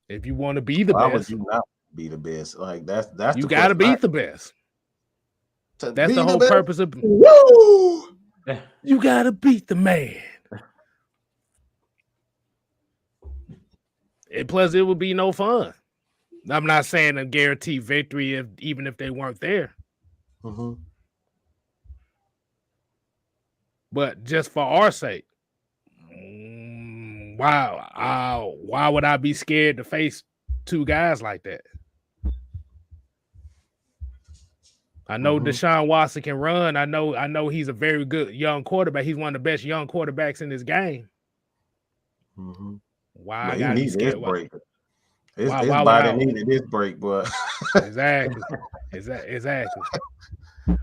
If you want to be the Why best, would you not be the best? Like that's you got to beat the best. That's the whole purpose of. Woo! You got to beat the man. And plus, it would be no fun. I'm not saying a guaranteed victory, even if they weren't there. Mm-hmm. But just for our sake, why would I be scared to face two guys like that? I know Deshaun Watson can run. I know he's a very good young quarterback. He's one of the best young quarterbacks in this game. Mm-hmm. Why I gotta be scared? Break. His body needed this break, but exactly.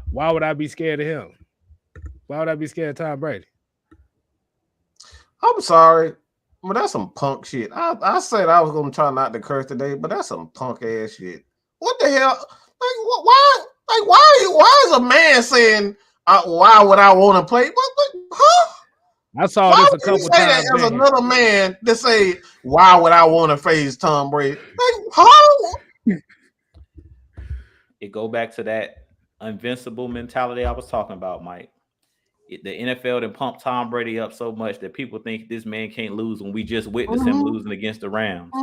Why would I be scared of him? Why would I be scared of Tom Brady? I'm sorry, but that's some punk shit. I said I was gonna try not to curse today, but that's some punk ass shit. What the hell? Like why? Like why is a man saying why would I want to play? Huh? I saw this a couple times. As another man to say, why would I want to face Tom Brady? Like, how? It go back to that invincible mentality I was talking about, Mike. The NFL done pumped Tom Brady up so much that people think this man can't lose when we just witnessed him losing against the Rams.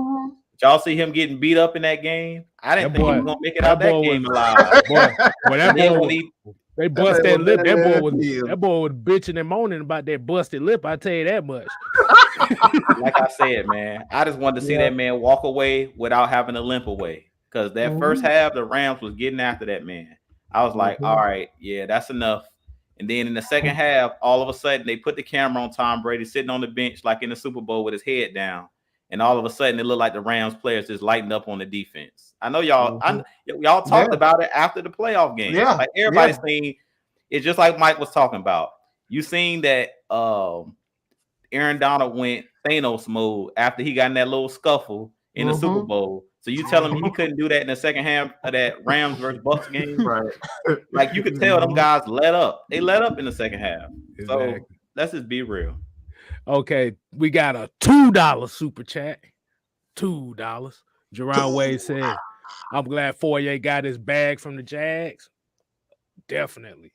Y'all see him getting beat up in that game? I didn't think he was gonna make it out that game alive. They bust that lip. That boy was bitching and moaning about that busted lip. I tell you that much. Like I said, man, I just wanted to see that man walk away without having to limp away. Because that first half, the Rams was getting after that man. I was like, all right, yeah, that's enough. And then in the second half, all of a sudden, they put the camera on Tom Brady sitting on the bench like in the Super Bowl with his head down. And all of a sudden, it looked like the Rams players just lightened up on the defense. I know y'all, y'all talked about it after the playoff game. Yeah, like everybody's seen. It's just like Mike was talking about. You seen that Aaron Donald went Thanos mode after he got in that little scuffle in the Super Bowl. So you tell him he couldn't do that in the second half of that Rams versus Bucks game, right? Like you could tell them guys let up. They let up in the second half. Exactly. So let's just be real. Okay, we got a $2 super chat. $2. Jerron Wade said, "I'm glad Foye got his bag from the Jags." Definitely.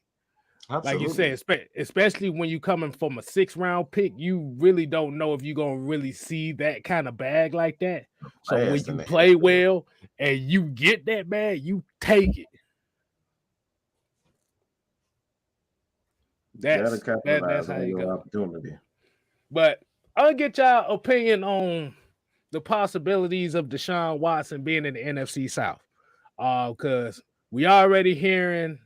Absolutely. Like you said, especially when you coming from a 6th-round pick, you really don't know if you're gonna really see that kind of bag like that. So when you play well and you get that bag, you take it. That's how you go. Opportunity. But I'll get y'all opinion on the possibilities of Deshaun Watson being in the NFC South. Because we already hearing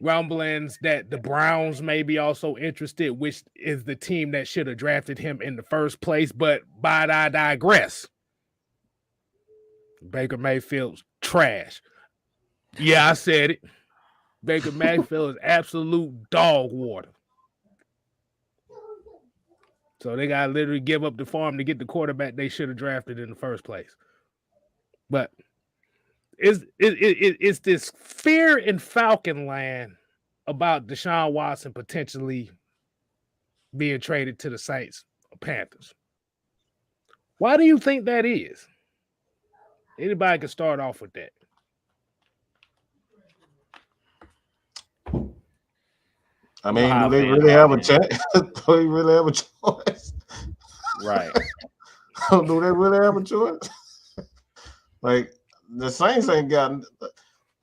rumblings that the Browns may be also interested, which is the team that should have drafted him in the first place. But I digress. Baker Mayfield's trash. Yeah, I said it. Baker Mayfield is absolute dog water. So they got to literally give up the farm to get the quarterback they should have drafted in the first place. But it's this fear in Falcon land about Deshaun Watson potentially being traded to the Saints or Panthers. Why do you think that is? Anybody can start off with that. I mean, do they really have a chance? Do they really have a choice? Right. Do they really have a choice? Like, the Saints ain't got,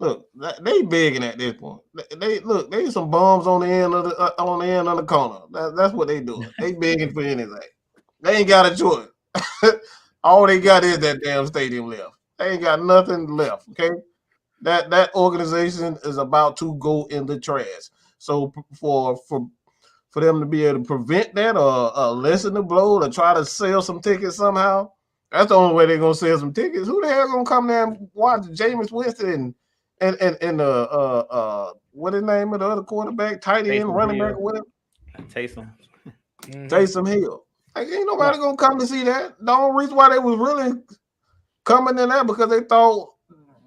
Look, they begging at this point. They some bums on the end of the corner. That's what they doing. They begging for anything. They ain't got a choice. All they got is that damn stadium left. They ain't got nothing left. Okay, that organization is about to go in the trash. So for them to be able to prevent that or lessen the blow or try to sell some tickets somehow, that's the only way they're gonna sell some tickets. Who the hell gonna come there and watch Jameis Winston and what is the name of the other quarterback, tight end, running back, whatever? Taysom Hill. Like, ain't nobody gonna come to see that. The only reason why they was really coming in there because they thought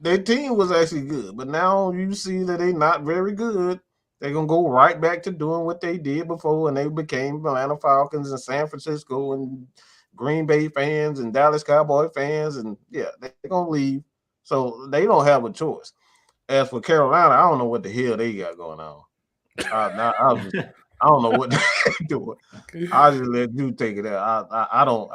their team was actually good. But now you see that they're not very good. They're gonna go right back to doing what they did before when they became Atlanta Falcons and San Francisco and Green Bay fans and Dallas Cowboy fans, and yeah, they're gonna leave. So they don't have a choice. As for Carolina, I don't know what the hell they got going on. I don't know what they're doing. I just let you take it out. I don't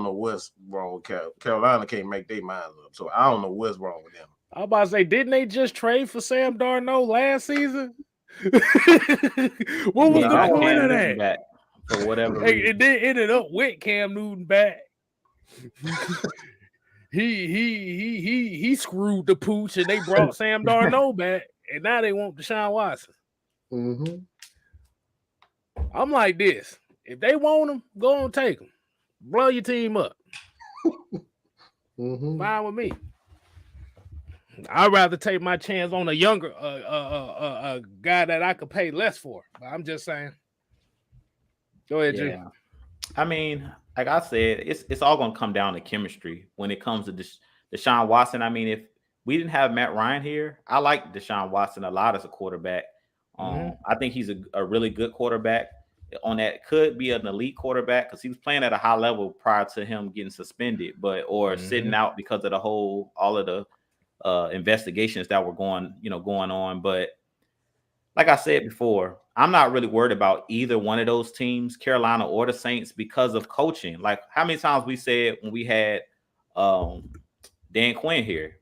know what's wrong with Carolina. Can't make their minds up, so I don't know what's wrong with them. I was about to say, didn't they just trade for Sam Darnold last season? What was the point of that? Back for whatever reason. It then ended up with Cam Newton back. he screwed the pooch, and they brought Sam Darnold back, and now they want Deshaun Watson. Mm-hmm. I'm like this: if they want him, go on, take him, blow your team up. Mm-hmm. Fine with me. I'd rather take my chance on a younger guy that I could pay less for. But I'm just saying. Go ahead, Jay. I mean, like I said, it's all going to come down to chemistry when it comes to Deshaun Watson. I mean, if we didn't have Matt Ryan here, I like Deshaun Watson a lot as a quarterback. I think he's a really good quarterback. On that, could be an elite quarterback because he was playing at a high level prior to him getting suspended, or sitting out because of all of the investigations that were going on. But like I said before, I'm not really worried about either one of those teams, Carolina or the Saints, because of coaching. Like how many times we said when we had Dan Quinn here,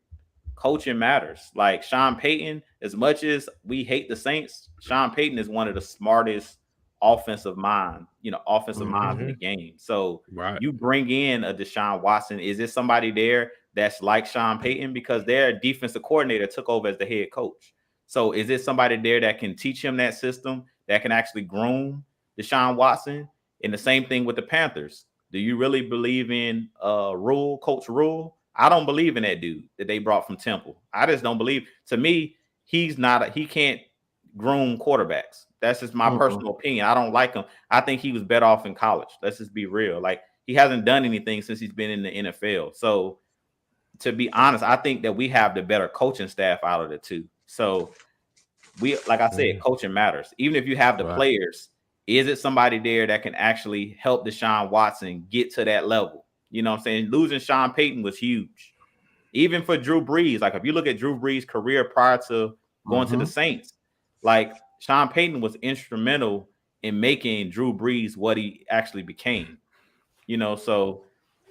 coaching matters. Like Sean Payton, as much as we hate the Saints, Sean Payton is one of the smartest offensive minds in the game. So you bring in a Deshaun Watson. Is there somebody there that's like Sean Payton? Because their defensive coordinator took over as the head coach. So is it somebody there that can teach him that system, that can actually groom Deshaun Watson? And the same thing with the Panthers. Do you really believe in Coach Rule? I don't believe in that dude that they brought from Temple. I just don't believe. To me, he can't groom quarterbacks. That's just my personal opinion. I don't like him. I think he was better off in college. Let's just be real. Like he hasn't done anything since he's been in the NFL. So to be honest, I think that we have the better coaching staff out of the two. So like I said, coaching matters. Even if you have the players, is it somebody there that can actually help Deshaun Watson get to that level? You know what I'm saying? Losing Sean Payton was huge. Even for Drew Brees, like if you look at Drew Brees' career prior to going to the Saints, like Sean Payton was instrumental in making Drew Brees what he actually became. So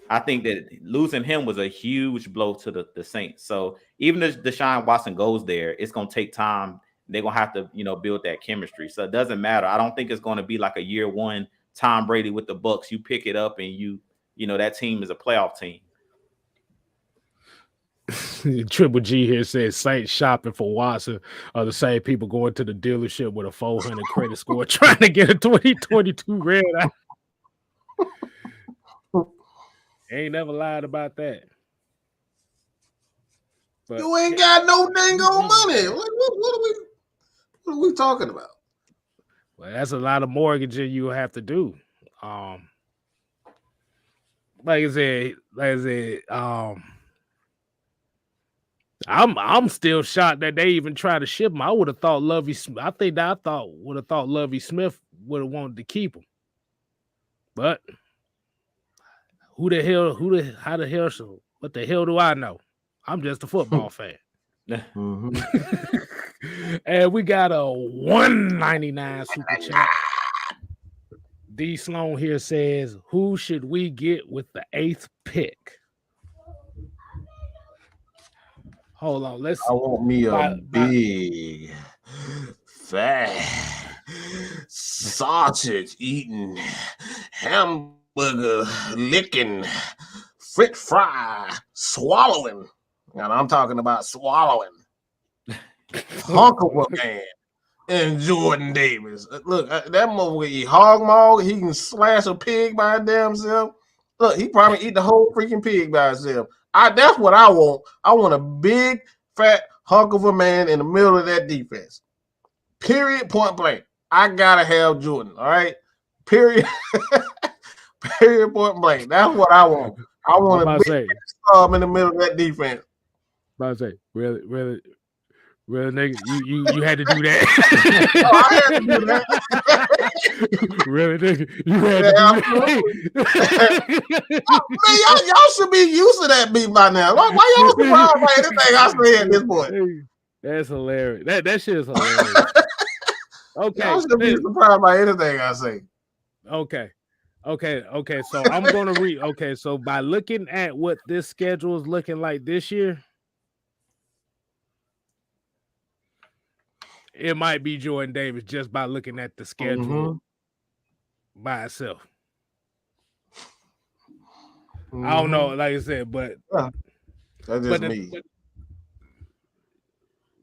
I think that losing him was a huge blow to the Saints. So even if Deshaun Watson goes there, it's going to take time. They're going to have to, build that chemistry. So it doesn't matter. I don't think it's going to be like a year one Tom Brady with the Bucks. You pick it up and that team is a playoff team. Triple G here says Saints shopping for Watson are the same people going to the dealership with a 400 credit score trying to get a 2022 red eye. Ain't never lied about that. But you ain't got no dang on money. What are we talking about? Well, that's a lot of mortgaging you have to do. Like I said, I'm still shocked that they even tried to ship him. I would have thought Lovie Smith would have wanted to keep him. But what the hell do I know? I'm just a football fan. And we got a $1.99 super chat. D Sloan here says, who should we get with the 8th pick? hold on. Let's. I want me a by- big, fat, sausage eating, hamburger licking, french fry swallowing. And I'm talking about swallowing. Hunk of a man and Jordan Davis. Look, that motherfucker eat hog maw. He can slash a pig by his damn self. Look, he probably eat the whole freaking pig by himself. That's what I want. I want a big, fat hunk of a man in the middle of that defense. Period. Point blank. I gotta have Jordan. All right. Period. Period. Point blank. That's what I want. I want a big in the middle of that defense. About to say, really, nigga, you had to do that. I had to do that. Really, nigga, you had to do that. Man, y'all should be used to that beat by now. Why y'all surprised by anything I say at this point? That's hilarious. That shit is hilarious. Okay, y'all should be surprised by anything I say. Okay. So I'm gonna read. Okay, so by looking at what this schedule is looking like this year, it might be Jordan Davis just by looking at the schedule by itself. I don't know, like I said, but that's just me.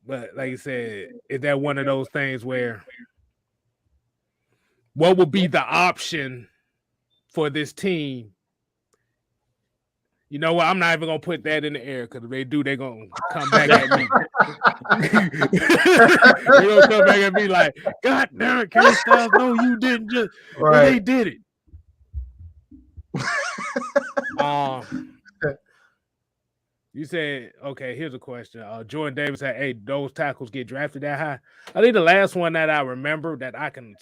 But like I said, is that one of those things where what would be the option for this team? You know what? I'm not even gonna put that in the air because if they do, they're gonna come back at me. They're gonna come back at me like, God damn it, K-Styles, no, you didn't just right. They did it. You said, okay, here's a question. Jordan Davis said, hey, those tackles get drafted that high. I think the last one that I remember that I can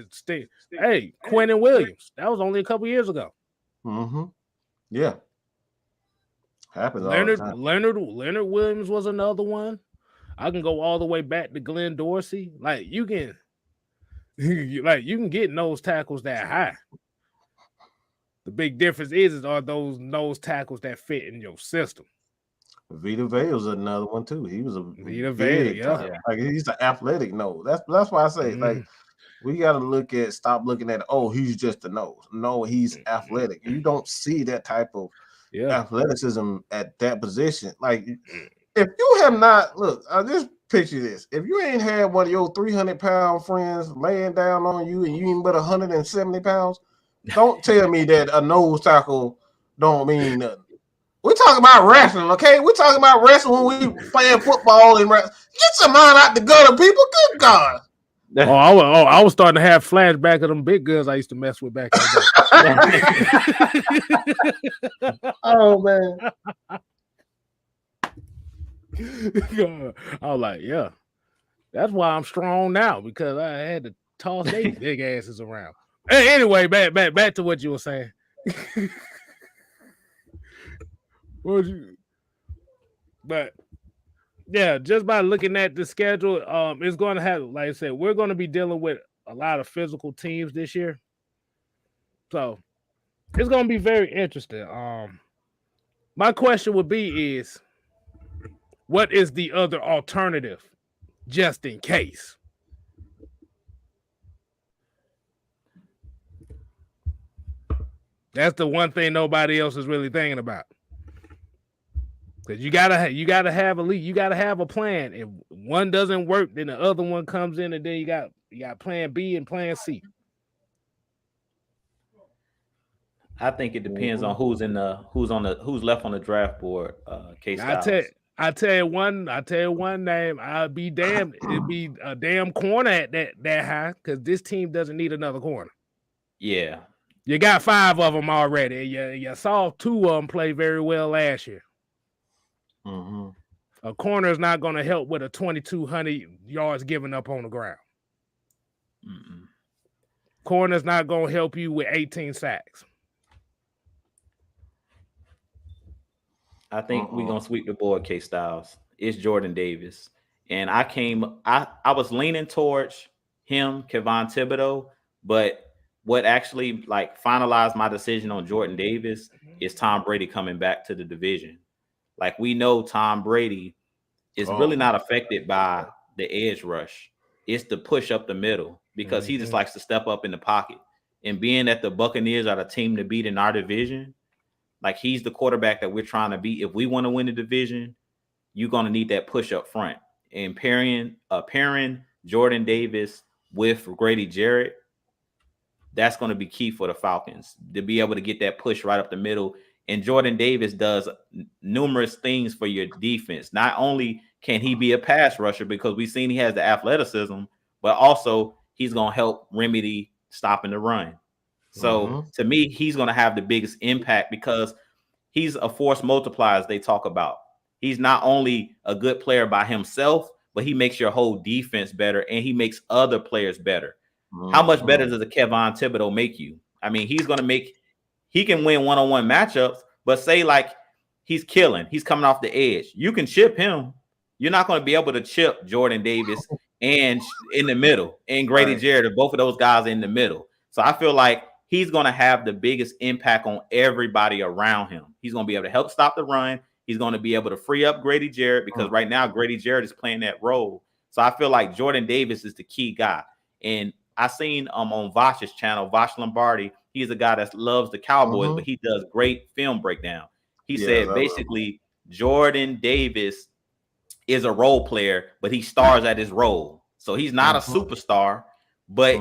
stay. Hey, Quentin Williams. That was only a couple years ago. Yeah. Happens all the time. Leonard Williams was another one. I can go all the way back to Glenn Dorsey. Like you can get nose tackles that high. The big difference is are those nose tackles that fit in your system. Vita Vea was another one too. He was a Vita Vea, yeah. Like he's an athletic nose. That's why I say like we gotta stop looking at he's just a nose. No, he's athletic. You don't see that type of athleticism at that position. Like if you have not I just picture this. If you ain't had one of your 300-pound friends laying down on you and you ain't but 170 pounds, don't tell me that a nose tackle don't mean nothing. We're talking about wrestling, okay? We're talking about wrestling when we playing football and wrestling. Get your mind out the gutter, people. Good God. I was starting to have flashback of them big guns I used to mess with back in the day. Oh, man. I was like, yeah. That's why I'm strong now, because I had to toss they big asses around. Hey, anyway, back to what you were saying. But yeah, just by looking at the schedule, it's going to have, like I said, we're going to be dealing with a lot of physical teams this year, so it's going to be very interesting. My question would be is, what is the other alternative, just in case? That's the one thing nobody else is really thinking about. Because you gotta have a plan. If one doesn't work, then the other one comes in, and then you got plan B and plan C. I think it depends on who's left on the draft board. K-Styles. I tell you one name. I'll be damned. It'd be a damn corner at that high, because this team doesn't need another corner. Yeah, you got 5 of them already. You saw 2 of them play very well last year. A corner is not going to help with a 2,200 yards given up on the ground. Corner's not going to help you with 18 sacks. I think we're going to sweep the board, K-Styles. It's Jordan Davis. And I was leaning towards him, Kevon Thibodeau, but what actually finalized my decision on Jordan Davis is Tom Brady coming back to the division. Like we know Tom Brady is really not affected by the edge rush. It's the push up the middle because he just likes to step up in the pocket. And being that the Buccaneers are the team to beat in our division, like he's the quarterback that we're trying to beat. If we want to win the division, you're going to need that push up front. And pairing Jordan Davis with Grady Jarrett, that's going to be key for the Falcons to be able to get that push right up the middle. And Jordan Davis does numerous things for your defense. Not only can he be a pass rusher because we've seen he has the athleticism, but also he's going to help remedy stopping the run. So to me, he's going to have the biggest impact because he's a force multiplier, as they talk about. He's not only a good player by himself, but he makes your whole defense better and he makes other players better. How much better does a Kevon Thibodeau make you? I mean, he can win one-on-one matchups, but say like he's coming off the edge. You can chip him. You're not going to be able to chip Jordan Davis and in the middle and Grady Jarrett, both of those guys in the middle. So I feel like he's going to have the biggest impact on everybody around him. He's going to be able to help stop the run. He's going to be able to free up Grady Jarrett because right now Grady Jarrett is playing that role. So I feel like Jordan Davis is the key guy. And I seen on Vosh's channel, Vosh Lombardi, he's a guy that loves the Cowboys, but he does great film breakdown. He said basically Jordan Davis is a role player, but he stars at his role. So he's not a superstar, but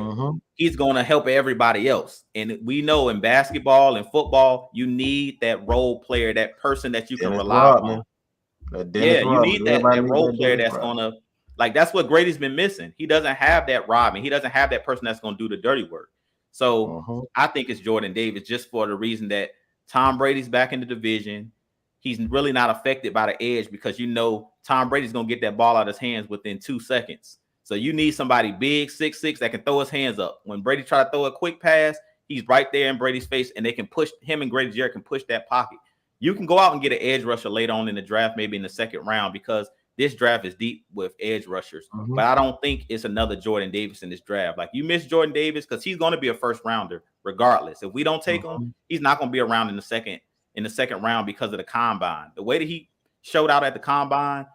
he's going to help everybody else. And we know in basketball and football, you need that role player, that person that you can rely on. You need that role player that's going to, like, that's what Grady's been missing. He doesn't have that Robin. He doesn't have that person that's going to do the dirty work. So I think it's Jordan Davis just for the reason that Tom Brady's back in the division. He's really not affected by the edge because Tom Brady's going to get that ball out of his hands within 2 seconds. So you need somebody big, 6'6", that can throw his hands up. When Brady try to throw a quick pass, he's right there in Brady's face, and they can push him, and Grady Jarrett can push that pocket. You can go out and get an edge rusher later on in the draft, maybe in the second round, because this draft is deep with edge rushers. But I don't think it's another Jordan Davis in this draft. Like, you miss Jordan Davis because he's going to be a first rounder regardless. If we don't take him, he's not going to be around in the second round because of the combine. The way that he showed out at the combine,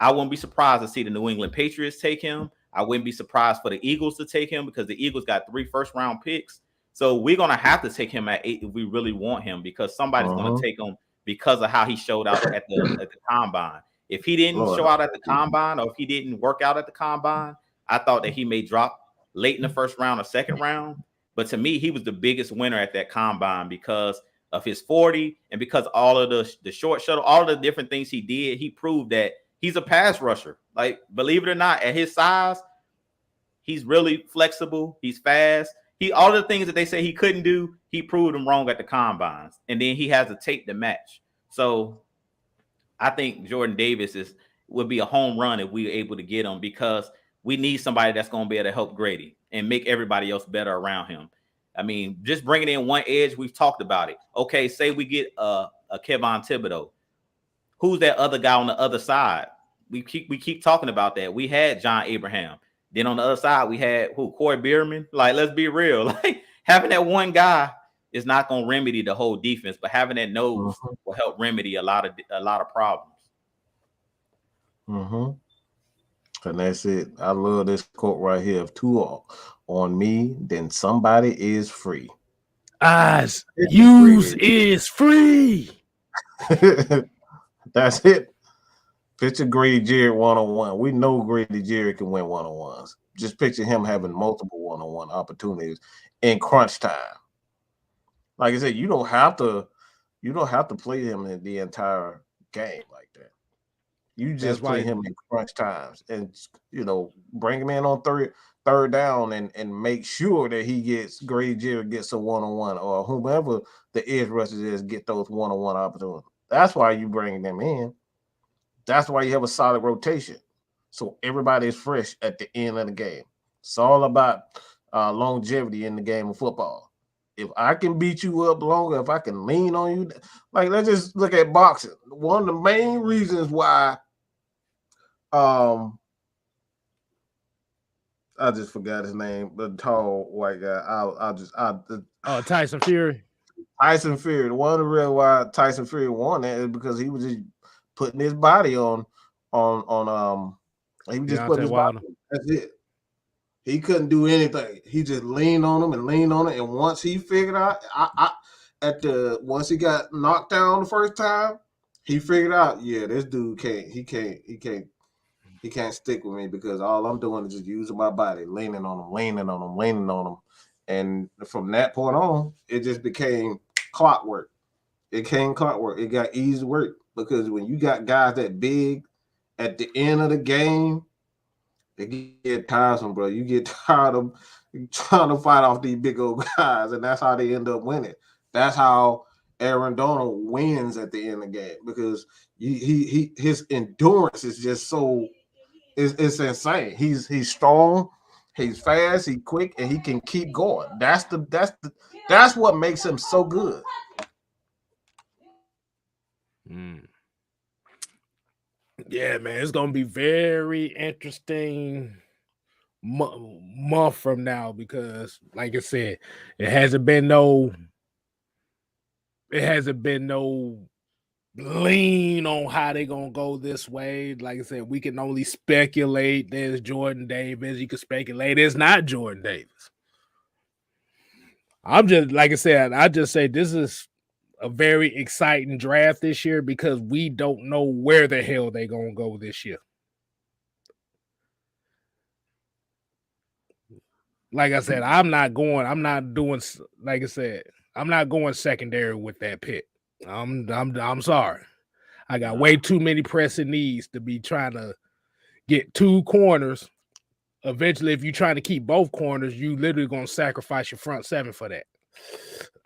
I wouldn't be surprised to see the New England Patriots take him. I wouldn't be surprised for the Eagles to take him because the Eagles got 3 first-round picks. So we're going to have to take him at 8 if we really want him because somebody's going to take him because of how he showed out at the combine. If he didn't show out at the combine or if he didn't work out at the combine, I thought that he may drop late in the first round or second round. But to me, he was the biggest winner at that combine because of his 40 and because all of the short shuttle, all of the different things he did, he proved that he's a pass rusher. Like, believe it or not, at his size, he's really flexible. He's fast. All of the things that they say he couldn't do, he proved them wrong at the combines. And then he has a tape to match. So I think Jordan Davis would be a home run if we were able to get him because we need somebody that's going to be able to help Grady and make everybody else better around him. I mean, just bringing in one edge, we've talked about it. Okay, say we get a Kevon Thibodeau. Who's that other guy on the other side? We keep talking about that. We had John Abraham. Then on the other side, we had Corey Bierman. Like, let's be real. Like, having that one guy is not going to remedy the whole defense, but having that nose will help remedy a lot of problems. And that's it. I love this quote right here. If 2 on me, then somebody is free. Eyes use is free. That's it. Picture Grady Jarrett one-on-one. We know Grady Jarrett can win one-on-ones. Just picture him having multiple one-on-one opportunities in crunch time. Like I said, you don't have to play him in the entire game like that. You just play him in crunch times and bring him in on third down and make sure that Grady Jarrett gets a one-on-one or whomever the edge rushers is get those one-on-one opportunities. That's why you bring them in. That's why you have a solid rotation. So everybody is fresh at the end of the game. It's all about longevity in the game of football. If I can beat you up longer, if I can lean on you, like let's just look at boxing. One of the main reasons why I just forgot his name, the tall white guy. Tyson Fury. Tyson Fury. One of the reasons why Tyson Fury won that is because he was just putting his body on he just Deontay put his body. Wilder. That's it. He couldn't do anything. He just leaned on him and leaned on it. And once he figured out, once he got knocked down the first time, he figured out, yeah, this dude he can't stick with me because all I'm doing is just using my body, leaning on him. And from that point on, it just became clockwork. It came clockwork. It got easy work because when you got guys that big at the end of the game, it get tiresome, bro. You get tired of trying to fight off these big old guys, and that's how they end up winning. That's how Aaron Donald wins at the end of the game because his endurance is just so it's insane. He's strong, he's fast, he's quick, and he can keep going. That's what makes him so good. Yeah, man, it's gonna be very interesting month from now because, like I said, it hasn't been no lean on how they gonna go this way. Like I said, we can only speculate. There's Jordan Davis. You can speculate it's not Jordan Davis. I'm just like I said, I just say this is a very exciting draft this year because we don't know where the hell they're gonna go this year. Like I said, I'm not doing like I said, I'm not going secondary with that pick. I'm sorry. I got way too many pressing needs to be trying to get two corners. Eventually, if you're trying to keep both corners, you literally gonna sacrifice your front seven for that.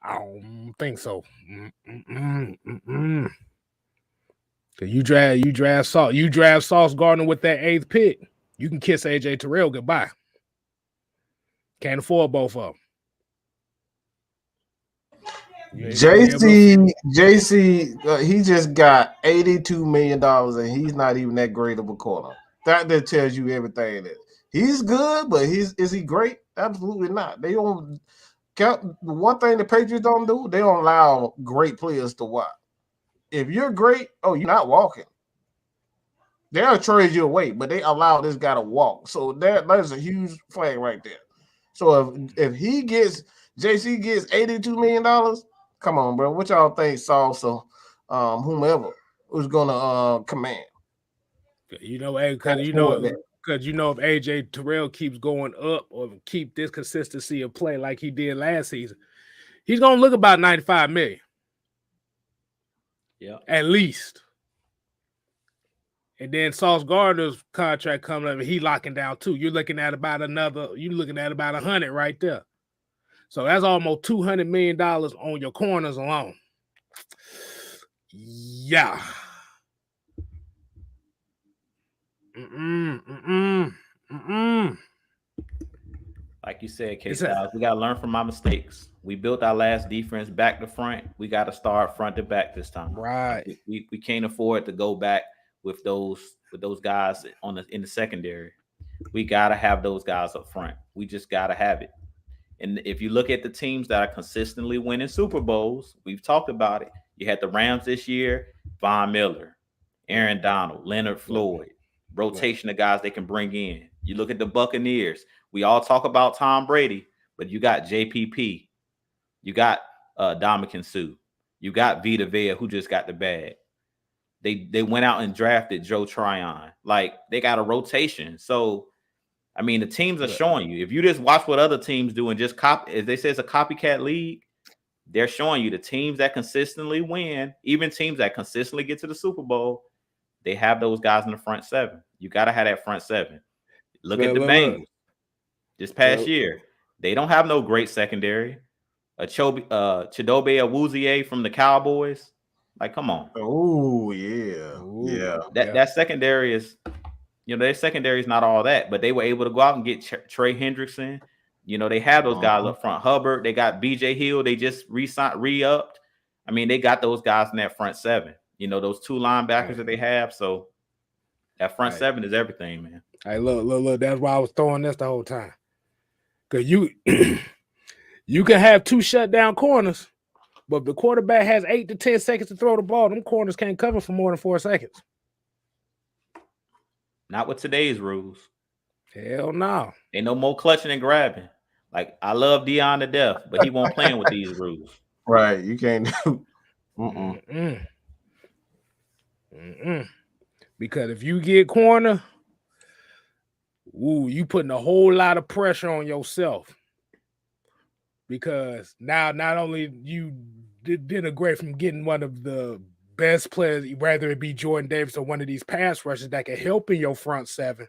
I don't think so. You draft Sauce Gardner with that 8th pick. You can kiss AJ Terrell goodbye. Can't afford both of them. JC, he just got $82 million and he's not even that great of a corner. That tells you everything. That he's good, but is he great? Absolutely not. They don't count. One thing the Patriots don't do, they don't allow great players to walk. If you're great, you're not walking. They'll trade you away, but they allow this guy to walk. So there's a huge flag right there. So if JC gets $82 million, come on, bro. What y'all think Sauce or whomever was gonna command? Because if AJ Terrell keeps going up or keep this consistency of play like he did last season, he's gonna look about $95 million. Yeah, at least. And then Sauce Gardner's contract coming up, and he locking down too. You're looking at about 100 right there. So that's almost $200 million on your corners alone. Yeah. Like you said, K-Styles, we got to learn from our mistakes. We built our last defense back to front. We got to start front to back this time. Right. We can't afford to go back with those guys in the secondary. We got to have those guys up front. We just got to have it. And if you look at the teams that are consistently winning Super Bowls, we've talked about it. You had the Rams this year, Von Miller, Aaron Donald, Leonard Floyd, rotation of guys they can bring in. You look at the Buccaneers. We all talk about Tom Brady, but you got JPP. You got Dominican Sue. You got Vita Vea, who just got the bag. They went out and drafted Joe Tryon. Like, they got a rotation. So, I mean, the teams are showing you. If you just watch what other teams do and just copy, as they say, it's a copycat league, they're showing you the teams that consistently win, even teams that consistently get to the Super Bowl, they have those guys in the front seven. You got to have that front seven. Look at the Bengals. This past year, they don't have no great secondary. Chidobe Awuzie from the Cowboys. Like, come on. Oh, yeah. That secondary is, their secondary is not all that, but they were able to go out and get Trey Hendrickson. They have those guys up front. Hubbard, they got BJ Hill. They just re-upped. I mean, they got those guys in that front seven. Those two linebackers that they have. So that front seven is everything, man. Hey, look. That's why I was throwing this the whole time. Because you can have two shutdown corners, but if the quarterback has 8 to 10 seconds to throw the ball, them corners can't cover for more than 4 seconds. Not with today's rules. Hell no. Ain't no more clutching and grabbing. Like, I love Deion to death, but he won't playing with these rules. Right. You can't do. Mm-mm. Mm-mm. Because if you get corner, you putting a whole lot of pressure on yourself. Because now not only you denigrate from getting one of the best players, whether it be Jordan Davis or one of these pass rushers that can help in your front seven.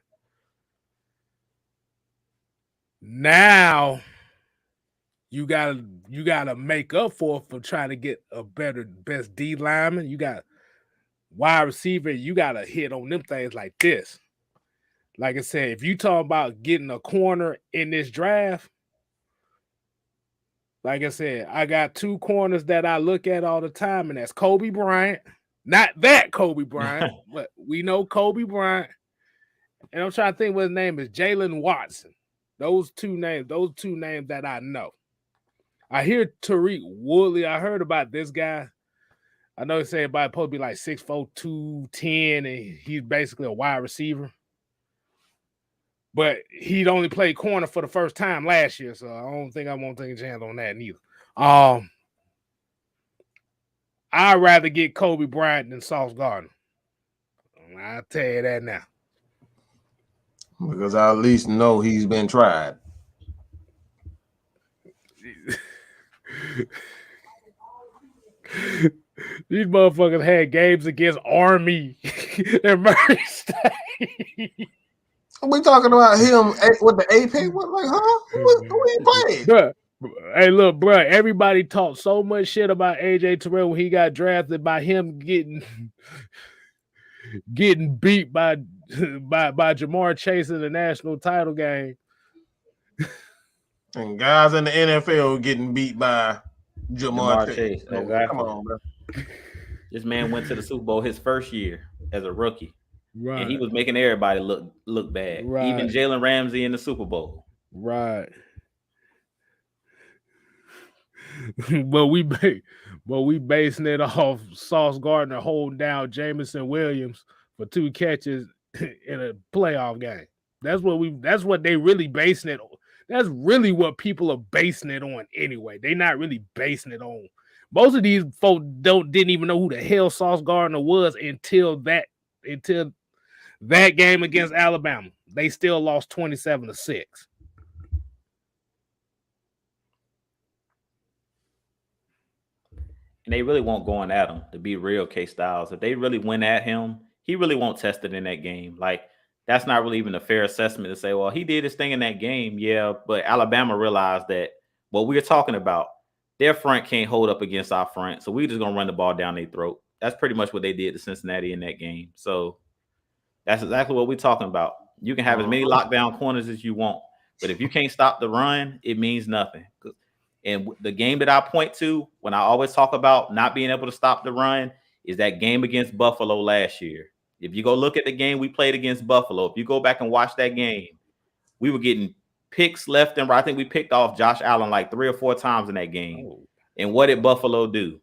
Now you gotta make up for trying to get a best D lineman. You got wide receiver, you gotta hit on them things like this. Like I said, if you talk about getting a corner in this draft, like I said, I got two corners that I look at all the time, and that's Kobe Bryant. Not that Kobe Bryant, but we know Kobe Bryant. And I'm trying to think what his name is, Jalen Watson. Those two names that I know. I hear Tariq Woodley. I heard about this guy. I know he said about supposed to be like 6'4", 210, and he's basically a wide receiver. But he'd only played corner for the first time last year, so I don't think I won't take a chance on that neither. I'd rather get Kobe Bryant than Sauce Gardner. I'll tell you that now. Because I at least know he's been tried. These motherfuckers had games against Army and Murray State. We talking about him with the AP? What, like, huh? Who he playing? Bruh, hey, look, bro. Everybody talked so much shit about AJ Terrell when he got drafted by him getting beat by Jamar Chase in the national title game. And guys in the NFL getting beat by Jamar Chase. Exactly. Come on, bro. This man went to the Super Bowl his first year as a rookie. Right. And he was making everybody look bad. Right. Even Jalen Ramsey in the Super Bowl. Right. but we basing it off Sauce Gardner holding down Jameson Williams for 2 catches in a playoff game. That's what they really basing it on. That's really what people are basing it on anyway. They're not really basing it on. Most of these folks didn't even know who the hell Sauce Gardner was until that game against Alabama. They still lost 27-6. And they really won't going at him, to be real, K-Styles. If they really went at him, he really won't test it in that game. Like, that's not really even a fair assessment to say, well, he did his thing in that game. Yeah, but Alabama realized that what we were talking about, their front can't hold up against our front, so we're just going to run the ball down their throat. That's pretty much what they did to Cincinnati in that game. So that's exactly what we're talking about. You can have as many lockdown corners as you want, but if you can't stop the run, it means nothing. And the game that I point to when I always talk about not being able to stop the run is that game against Buffalo last year. If you go look at the game we played against Buffalo, if you go back and watch that game, we were getting picks left and right. I think we picked off Josh Allen like 3 or 4 times in that game. Oh. And what did Buffalo do?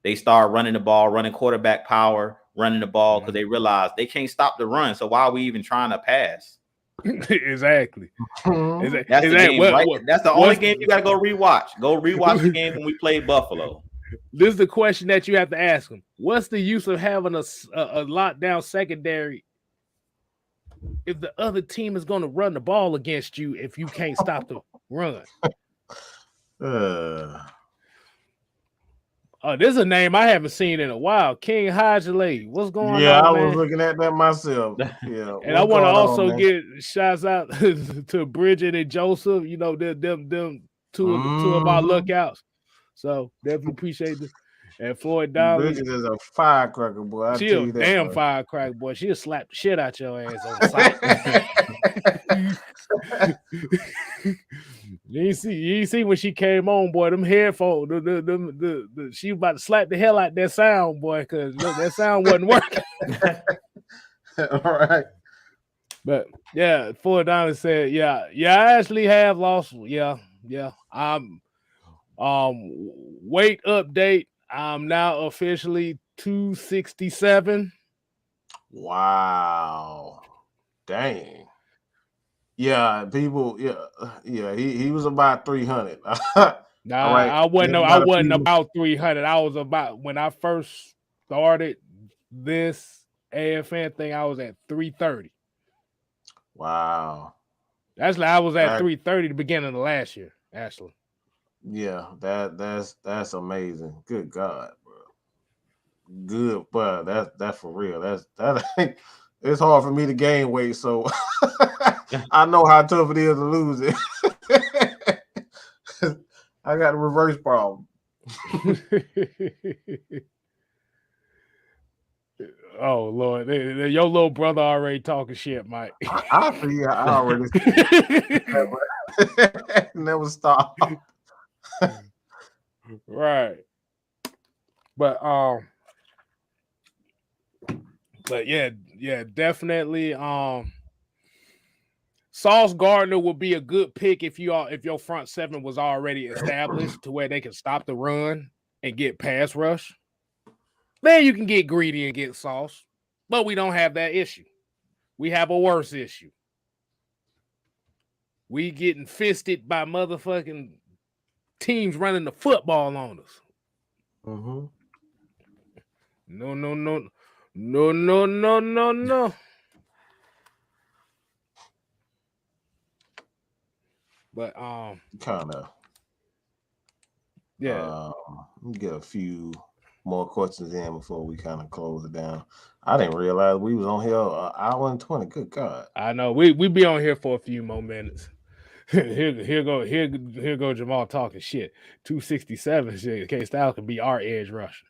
They started running the ball, running quarterback power, running the ball because they realized they can't stop the run. So why are we even trying to pass? Exactly. That's the game, right? That's the only game you got to go rewatch. Go rewatch the game when we played Buffalo. This is the question that you have to ask them. What's the use of having a lockdown secondary if the other team is going to run the ball against you if you can't stop the run? Oh, there's a name I haven't seen in a while. King Hajale. What's going on? Yeah, I man? Was looking at that myself. Yeah. And I want to also get shouts out to Bridget and Joseph. You know, them two of our lookouts. So definitely appreciate it. And Floyd Donnelly. Bridget is a firecracker, boy. She a damn firecracker, boy. She'll slap the shit out your ass on sight. You see when she came on, boy, them headphones, she was about to slap the hell out that sound, boy, because that sound wasn't working. All right. But yeah, Floyd Donnelly said, yeah, I actually have lost. Yeah. Weight update. I'm now officially 267. Wow. Dang. Yeah, people. Yeah. He was about 300. Nah, All right. I wasn't. There's a I lot of wasn't people. about 300. I was about when I first started this AFN thing. I was at 330. Wow. Actually, I was at That, 330 the beginning of last year. Actually, yeah. That's amazing. Good God, bro. Good, but that's for real. That. It's hard for me to gain weight, so I know how tough it is to lose it. I got a reverse problem. oh Lord, your little brother already talking shit, Mike. I see. I already see it. Never stop. Right, but yeah, definitely. Sauce Gardner would be a good pick if your front seven was already established to where they can stop the run and get pass rush. Then you can get greedy and get Sauce, but we don't have that issue. We have a worse issue. We getting fisted by motherfucking teams running the football on us. Mm-hmm. No. But Kind of. yeah. Let me get a few more questions in before we kind of close it down. I didn't realize we was on here an hour and 20. Good God. I know we be on here for a few more minutes. here go Jamal talking shit. 267 shit. K Styles could be our edge rusher.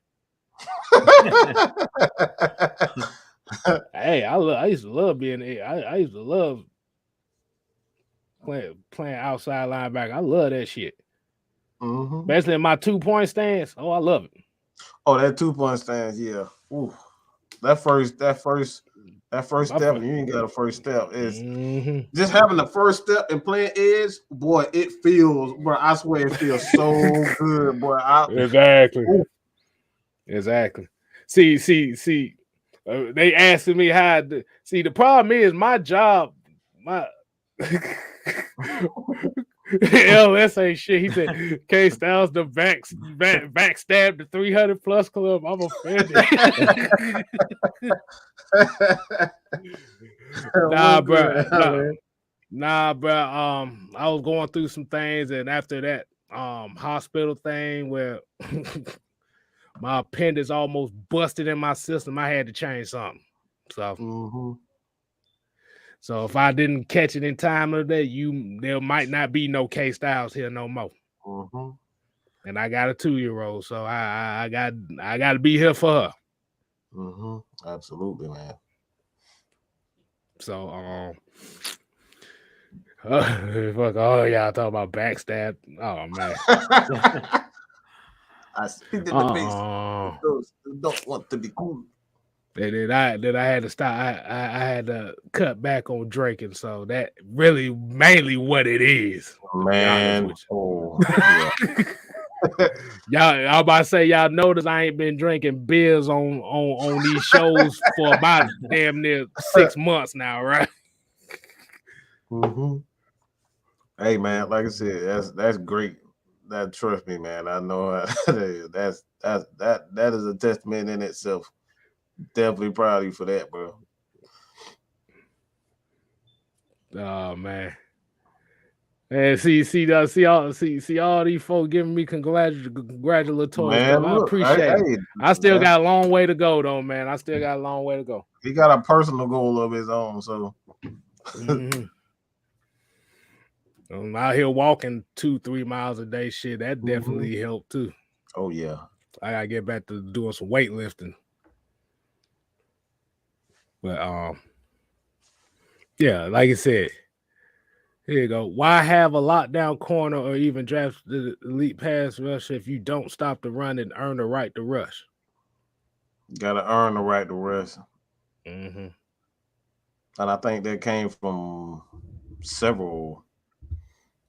Hey, I used to love being I used to love playing outside linebacker. I love that shit. Mm-hmm. Especially in my 2-point stance. Oh, I love it. Oh, that 2-point stance, yeah. Ooh. That first step, and you ain't got a first step. Is just having the first step and playing edge, boy. It feels, bro. I swear, it feels so good, boy. Exactly. See. They asking me how. See, the problem is my job. My LS ain't shit. He said, K Styles the backstab the 300 plus club. I'm offended. Nah, bro. I was going through some things, and after that hospital thing where my appendix almost busted in my system, I had to change something. So So if I didn't catch it in time of that, there might not be no K Styles here no more. And I got a 2-year-old, so I got to be here for her. Absolutely, man. So fuck, oh y'all talking about backstab. Oh man. I speak in the face. Those who don't want to be cool. Then I had to stop. I had to cut back on drinking, so that really mainly what it is. Man, y'all, I'm about to say y'all notice I ain't been drinking beers on these shows for about damn near 6 months now, right? Hey man, like I said, that's great. That trust me, man. I know that is a testament in itself. Definitely proud of you for that, bro. Oh man. And see all these folks giving me congratulatory man, stuff. I appreciate it. I still got a long way to go, though, man. I still got a long way to go. He got a personal goal of his own, so I'm out here walking 2-3 miles a day. Shit, that definitely helped too. Oh yeah, I gotta get back to doing some weightlifting. But yeah, like I said, here you go. Why have a lockdown corner or even draft the elite pass rush if you don't stop the run and earn the right to rush? Gotta earn the right to rush. And I think that came from several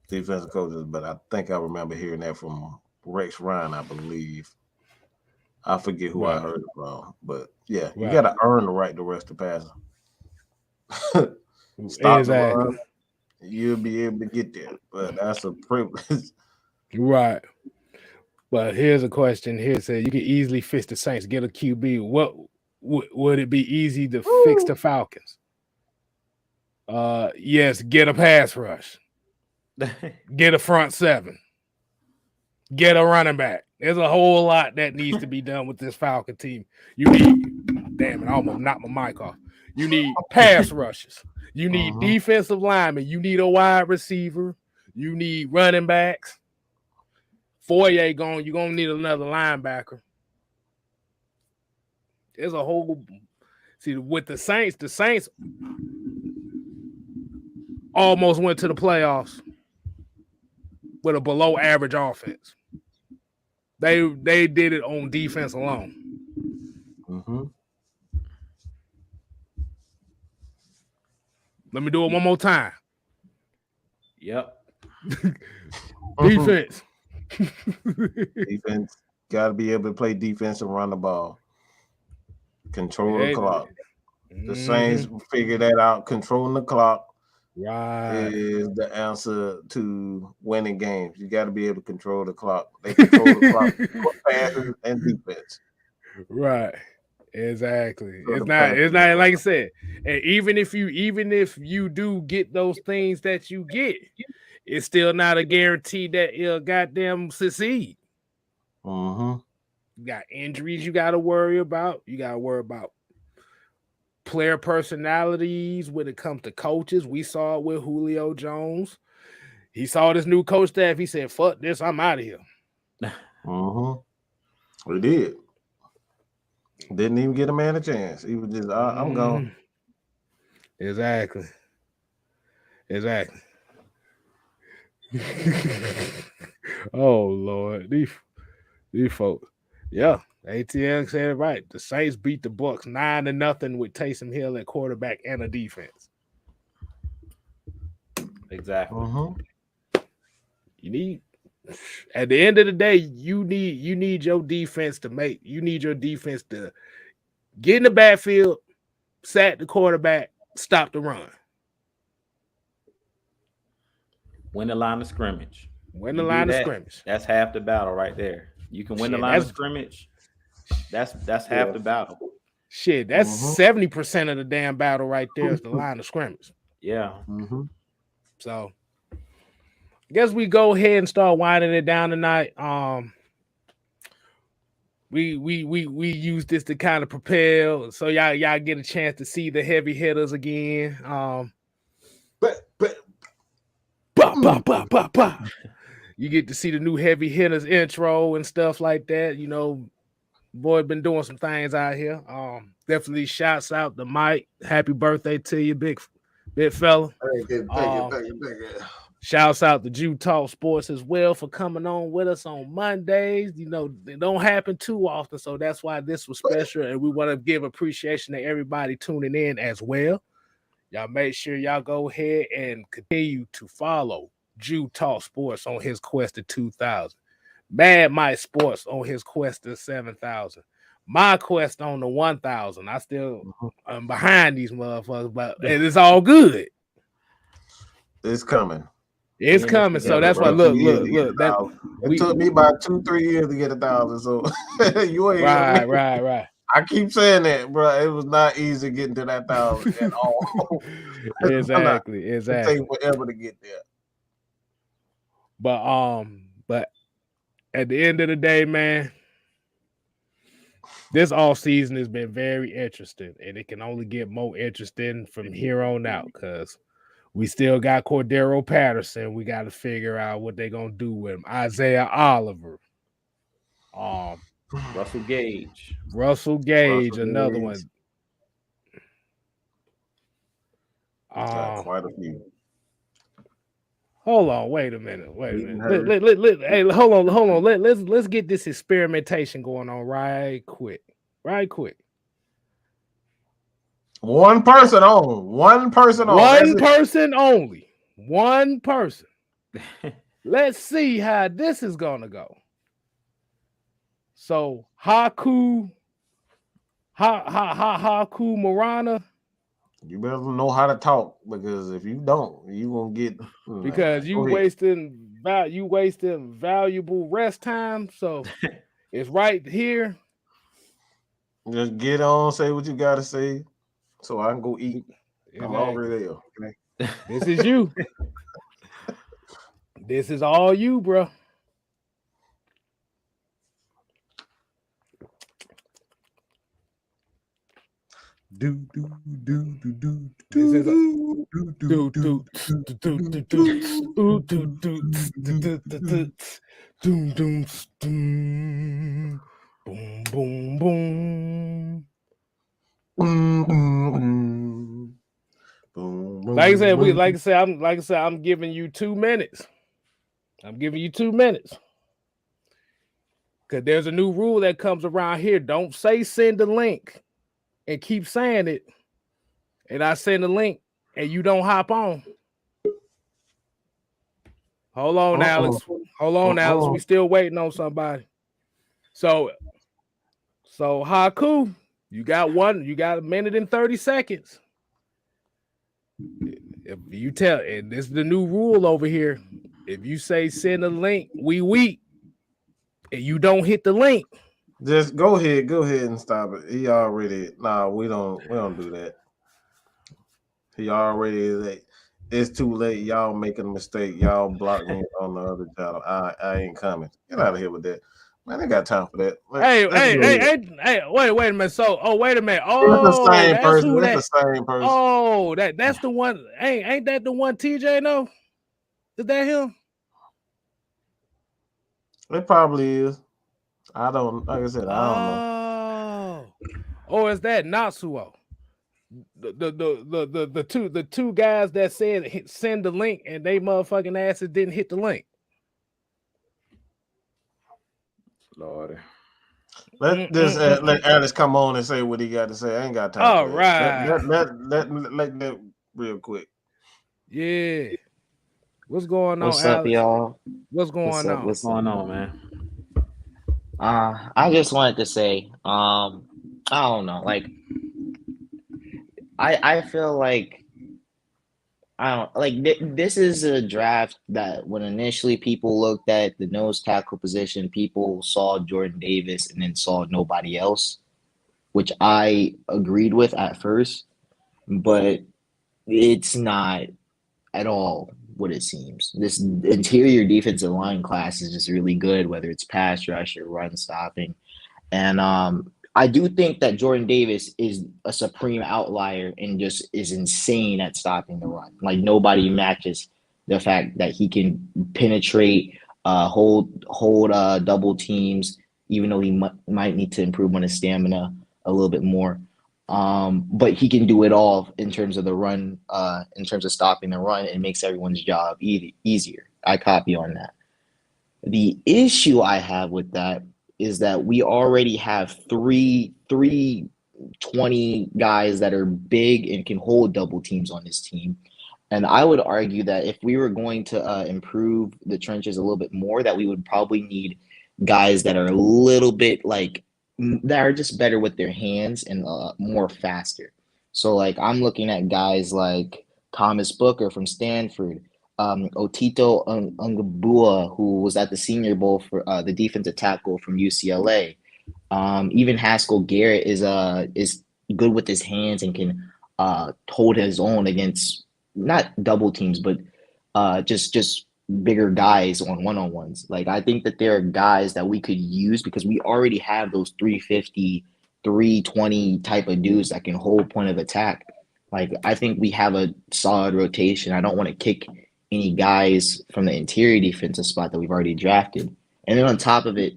defensive coaches, but I think I remember hearing that from Rex Ryan, I believe. I forget who I heard it from, but yeah, you got to earn the right to rush the passer. Stop the Exactly. run, you'll be able to get there. But that's a privilege. Right. But here's a question. Here it says you can easily fix the Saints, get a QB. What would it be easy to fix the Falcons? Yes, get a pass rush, get a front seven, get a running back. There's a whole lot that needs to be done with this Falcon team. You need, damn it, I almost knocked my mic off. You need pass rushes. You need defensive linemen. You need a wide receiver. You need running backs. Foye gone. You're gonna need another linebacker. There's a whole with the Saints almost went to the playoffs with a below average offense. They did it on defense alone. Let me do it one more time. Yep. Defense. Defense got to be able to play defense and run the ball. Control the clock. The Saints figure that out. Controlling the clock is the answer to winning games. You got to be able to control the clock. They control the clock for passes and defense. Right. Exactly. It's not like I said. And even if you do get those things that you get, it's still not a guarantee that you'll goddamn succeed. You got injuries you got to worry about. You got to worry about player personalities when it comes to coaches. We saw it with Julio Jones. He saw this new coach staff. He said, fuck this, I'm out of here. We did. Didn't even get a man a chance. He was just, I'm gone. Exactly. Oh, Lord. These folks. Yeah, ATL said it right. The Saints beat the Bucs 9-0 with Taysom Hill at quarterback and a defense. Exactly. You need, at the end of the day, you need your defense to get in the backfield, sack the quarterback, stop the run. Win the line of scrimmage. Scrimmage. That's half the battle right there. You can win the line of scrimmage. That's half the battle. Shit, that's 70% of the damn battle right there is the line of scrimmage. Yeah. So I guess we go ahead and start winding it down tonight. We use this to kind of propel, so y'all get a chance to see the heavy hitters again. You get to see the new heavy hitters intro and stuff like that. You know, boy been doing some things out here. Definitely shouts out to Mike. Happy birthday to you, big fella. Thank you. Shouts out to Jew Talk Sports as well for coming on with us on Mondays. You know, they don't happen too often, so that's why this was special. And we want to give appreciation to everybody tuning in as well. Y'all make sure y'all go ahead and continue to follow Jew Talk Sports on his quest to 2,000. Mad Mike Sports on his quest to 7,000. My quest on the 1,000. I'm behind these motherfuckers, but it's all good. It's coming. It's coming. So that's why look. It took me about 2-3 years to get 1,000. So you ain't right. I keep saying that, bro. It was not easy getting to that 1,000 at all. Exactly. It takes forever to get there. But at the end of the day, man, this off season has been very interesting, and it can only get more interesting from here on out because we still got Cordero Patterson. We got to figure out what they're gonna do with him. Isaiah Oliver, Russell Gage, another one. Quite a few. Hold on, wait a minute. Hey, hold on. Let's get this experimentation going on right quick. One person only. One person. Let's see how this is gonna go. So Haku Marana You better know how to talk because if you don't, you won't get. Nah, because you go ahead. wasting valuable rest time. So it's right here. Just get on, say what you gotta say, so I can go eat. I'm Exactly. hungry there. Okay. This is you. This is all you, bro. Do do do do do This is a do do do do do do do do do ooh, do do do do do do doom doom doom boom boom boom. Like I said, I'm giving you 2 minutes. I'm giving you 2 minutes. Because there's a new rule that comes around here. Don't say send the link and keep saying it. And I send the link and you don't hop on. Hold on, Alex. Hold on, Alex. We still waiting on somebody. So Haku, you got 1 minute and 30 seconds. If you tell, and this is the new rule over here. If you say send a link, we and you don't hit the link. Just go ahead and stop it. He already we don't do that. He already late. It's too late. Y'all making a mistake. Y'all block me on the other channel. I ain't coming. Get out of here with that. Man, I got time for that. Hey, wait a minute. So, wait a minute. It's the Oh, same that's person. who It's that. the same person. Oh, that's the one. Ain't that the one TJ know? Is that him? It probably is. I don't. Like I said, I don't know. Or is that Natsuo? The two guys that said send the link and they motherfucking asses didn't hit the link. Lord. Let Alex come on and say what he got to say. I ain't got time All for that. right. Let that real quick. Yeah. What's going on, What's up, Alex? y'all? What's going on? What's going on, man? I just wanted to say, I don't know, like I feel like I don't like this is a draft that when initially people looked at the nose tackle position, people saw Jordan Davis and then saw nobody else, which I agreed with at first, but it's not at all what it seems. This interior defensive line class is just really good, whether it's pass rush or run stopping. And I do think that Jordan Davis is a supreme outlier and just is insane at stopping the run. Like nobody matches the fact that he can penetrate, hold double teams, even though he might need to improve on his stamina a little bit more. But he can do it all in terms of the run, in terms of stopping the run. It makes everyone's job easier. I copy on that. The issue I have with that is that we already have three 20 guys that are big and can hold double teams on this team. And I would argue that if we were going to improve the trenches a little bit more, that we would probably need guys that are a little bit like that are just better with their hands and more faster. So like I'm looking at guys like Thomas Booker from Stanford, Otito Ungabua, who was at the Senior Bowl for the defensive tackle from UCLA. Even Haskell Garrett is good with his hands and can hold his own against not double teams, but just bigger guys on one-on-ones. Like I think that there are guys that we could use because we already have those 350, 320 type of dudes that can hold point of attack. Like I think we have a solid rotation. I don't want to kick any guys from the interior defensive spot that we've already drafted. And then on top of it,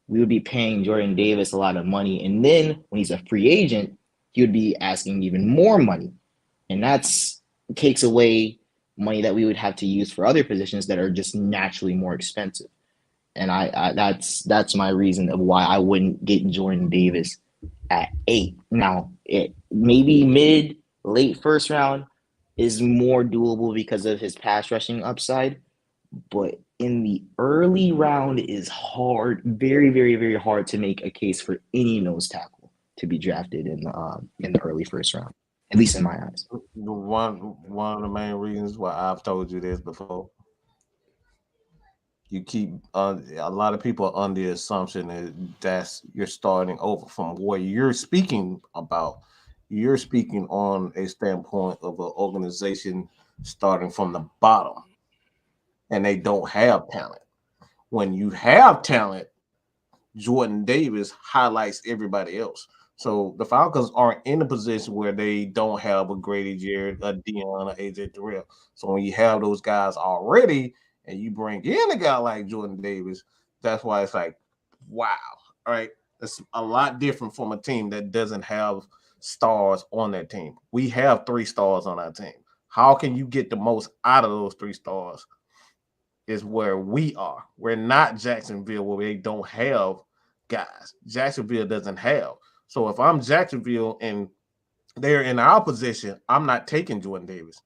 we would be paying Jordan Davis a lot of money. And then when he's a free agent, he would be asking even more money. And that's takes away money that we would have to use for other positions that are just naturally more expensive. And I that's my reason of why I wouldn't get Jordan Davis at 8. Now, it maybe late first round is more doable because of his pass rushing upside, but in the early round is hard, very, very, very hard to make a case for any nose tackle to be drafted in the early first round. at least in my eyes. One of the main reasons why I've told you this before. You keep a lot of people are under the assumption that's you're starting over from where you're speaking about. You're speaking on a standpoint of an organization starting from the bottom, and they don't have talent. When you have talent, Jordan Davis highlights everybody else. So the Falcons aren't in a position where they don't have a Grady Jarrett, a Deion, a AJ Terrell. So when you have those guys already, and you bring in a guy like Jordan Davis, that's why it's like, wow, all right. It's a lot different from a team that doesn't have stars on their team. We have 3 stars on our team. How can you get the most out of those 3 stars? Is where we are. We're not Jacksonville where they don't have guys. Jacksonville doesn't have. So if I'm Jacksonville and they're in our position, I'm not taking Jordan Davis.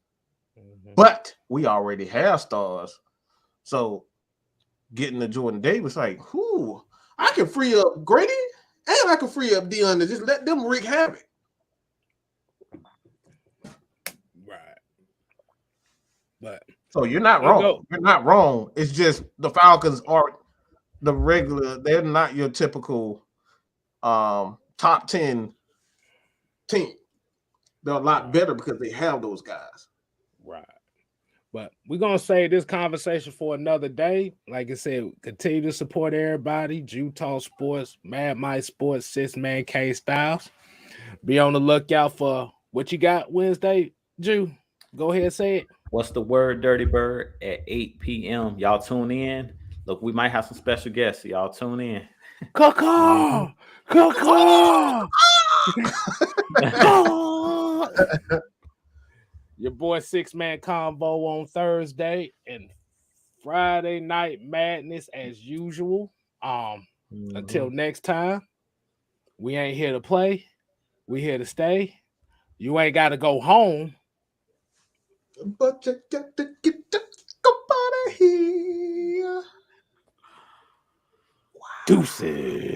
Mm-hmm. But we already have stars. So getting the Jordan Davis, like, whoo, I can free up Grady and I can free up Deion to just let them wreak havoc. Right. But so you're not wrong. You're not wrong. It's just the Falcons are the regular, they're not your typical top 10 team. They're a lot better because they have those guys. Right. But we're going to save this conversation for another day. Like I said, continue to support everybody. Utah Sports, Mad Mike Sports, 6-Man K Styles. Be on the lookout for what you got Wednesday, Jew. Go ahead and say it. What's the word, Dirty Bird, at 8 p.m. Y'all tune in. Look, we might have some special guests. So y'all tune in. Caw-caw! Caw-caw! Your boy 6-Man Convo on Thursday and Friday Night Madness as usual. Until next time, we ain't here to play. We here to stay. You ain't got to go home. But you got to get the out of here. Deuces.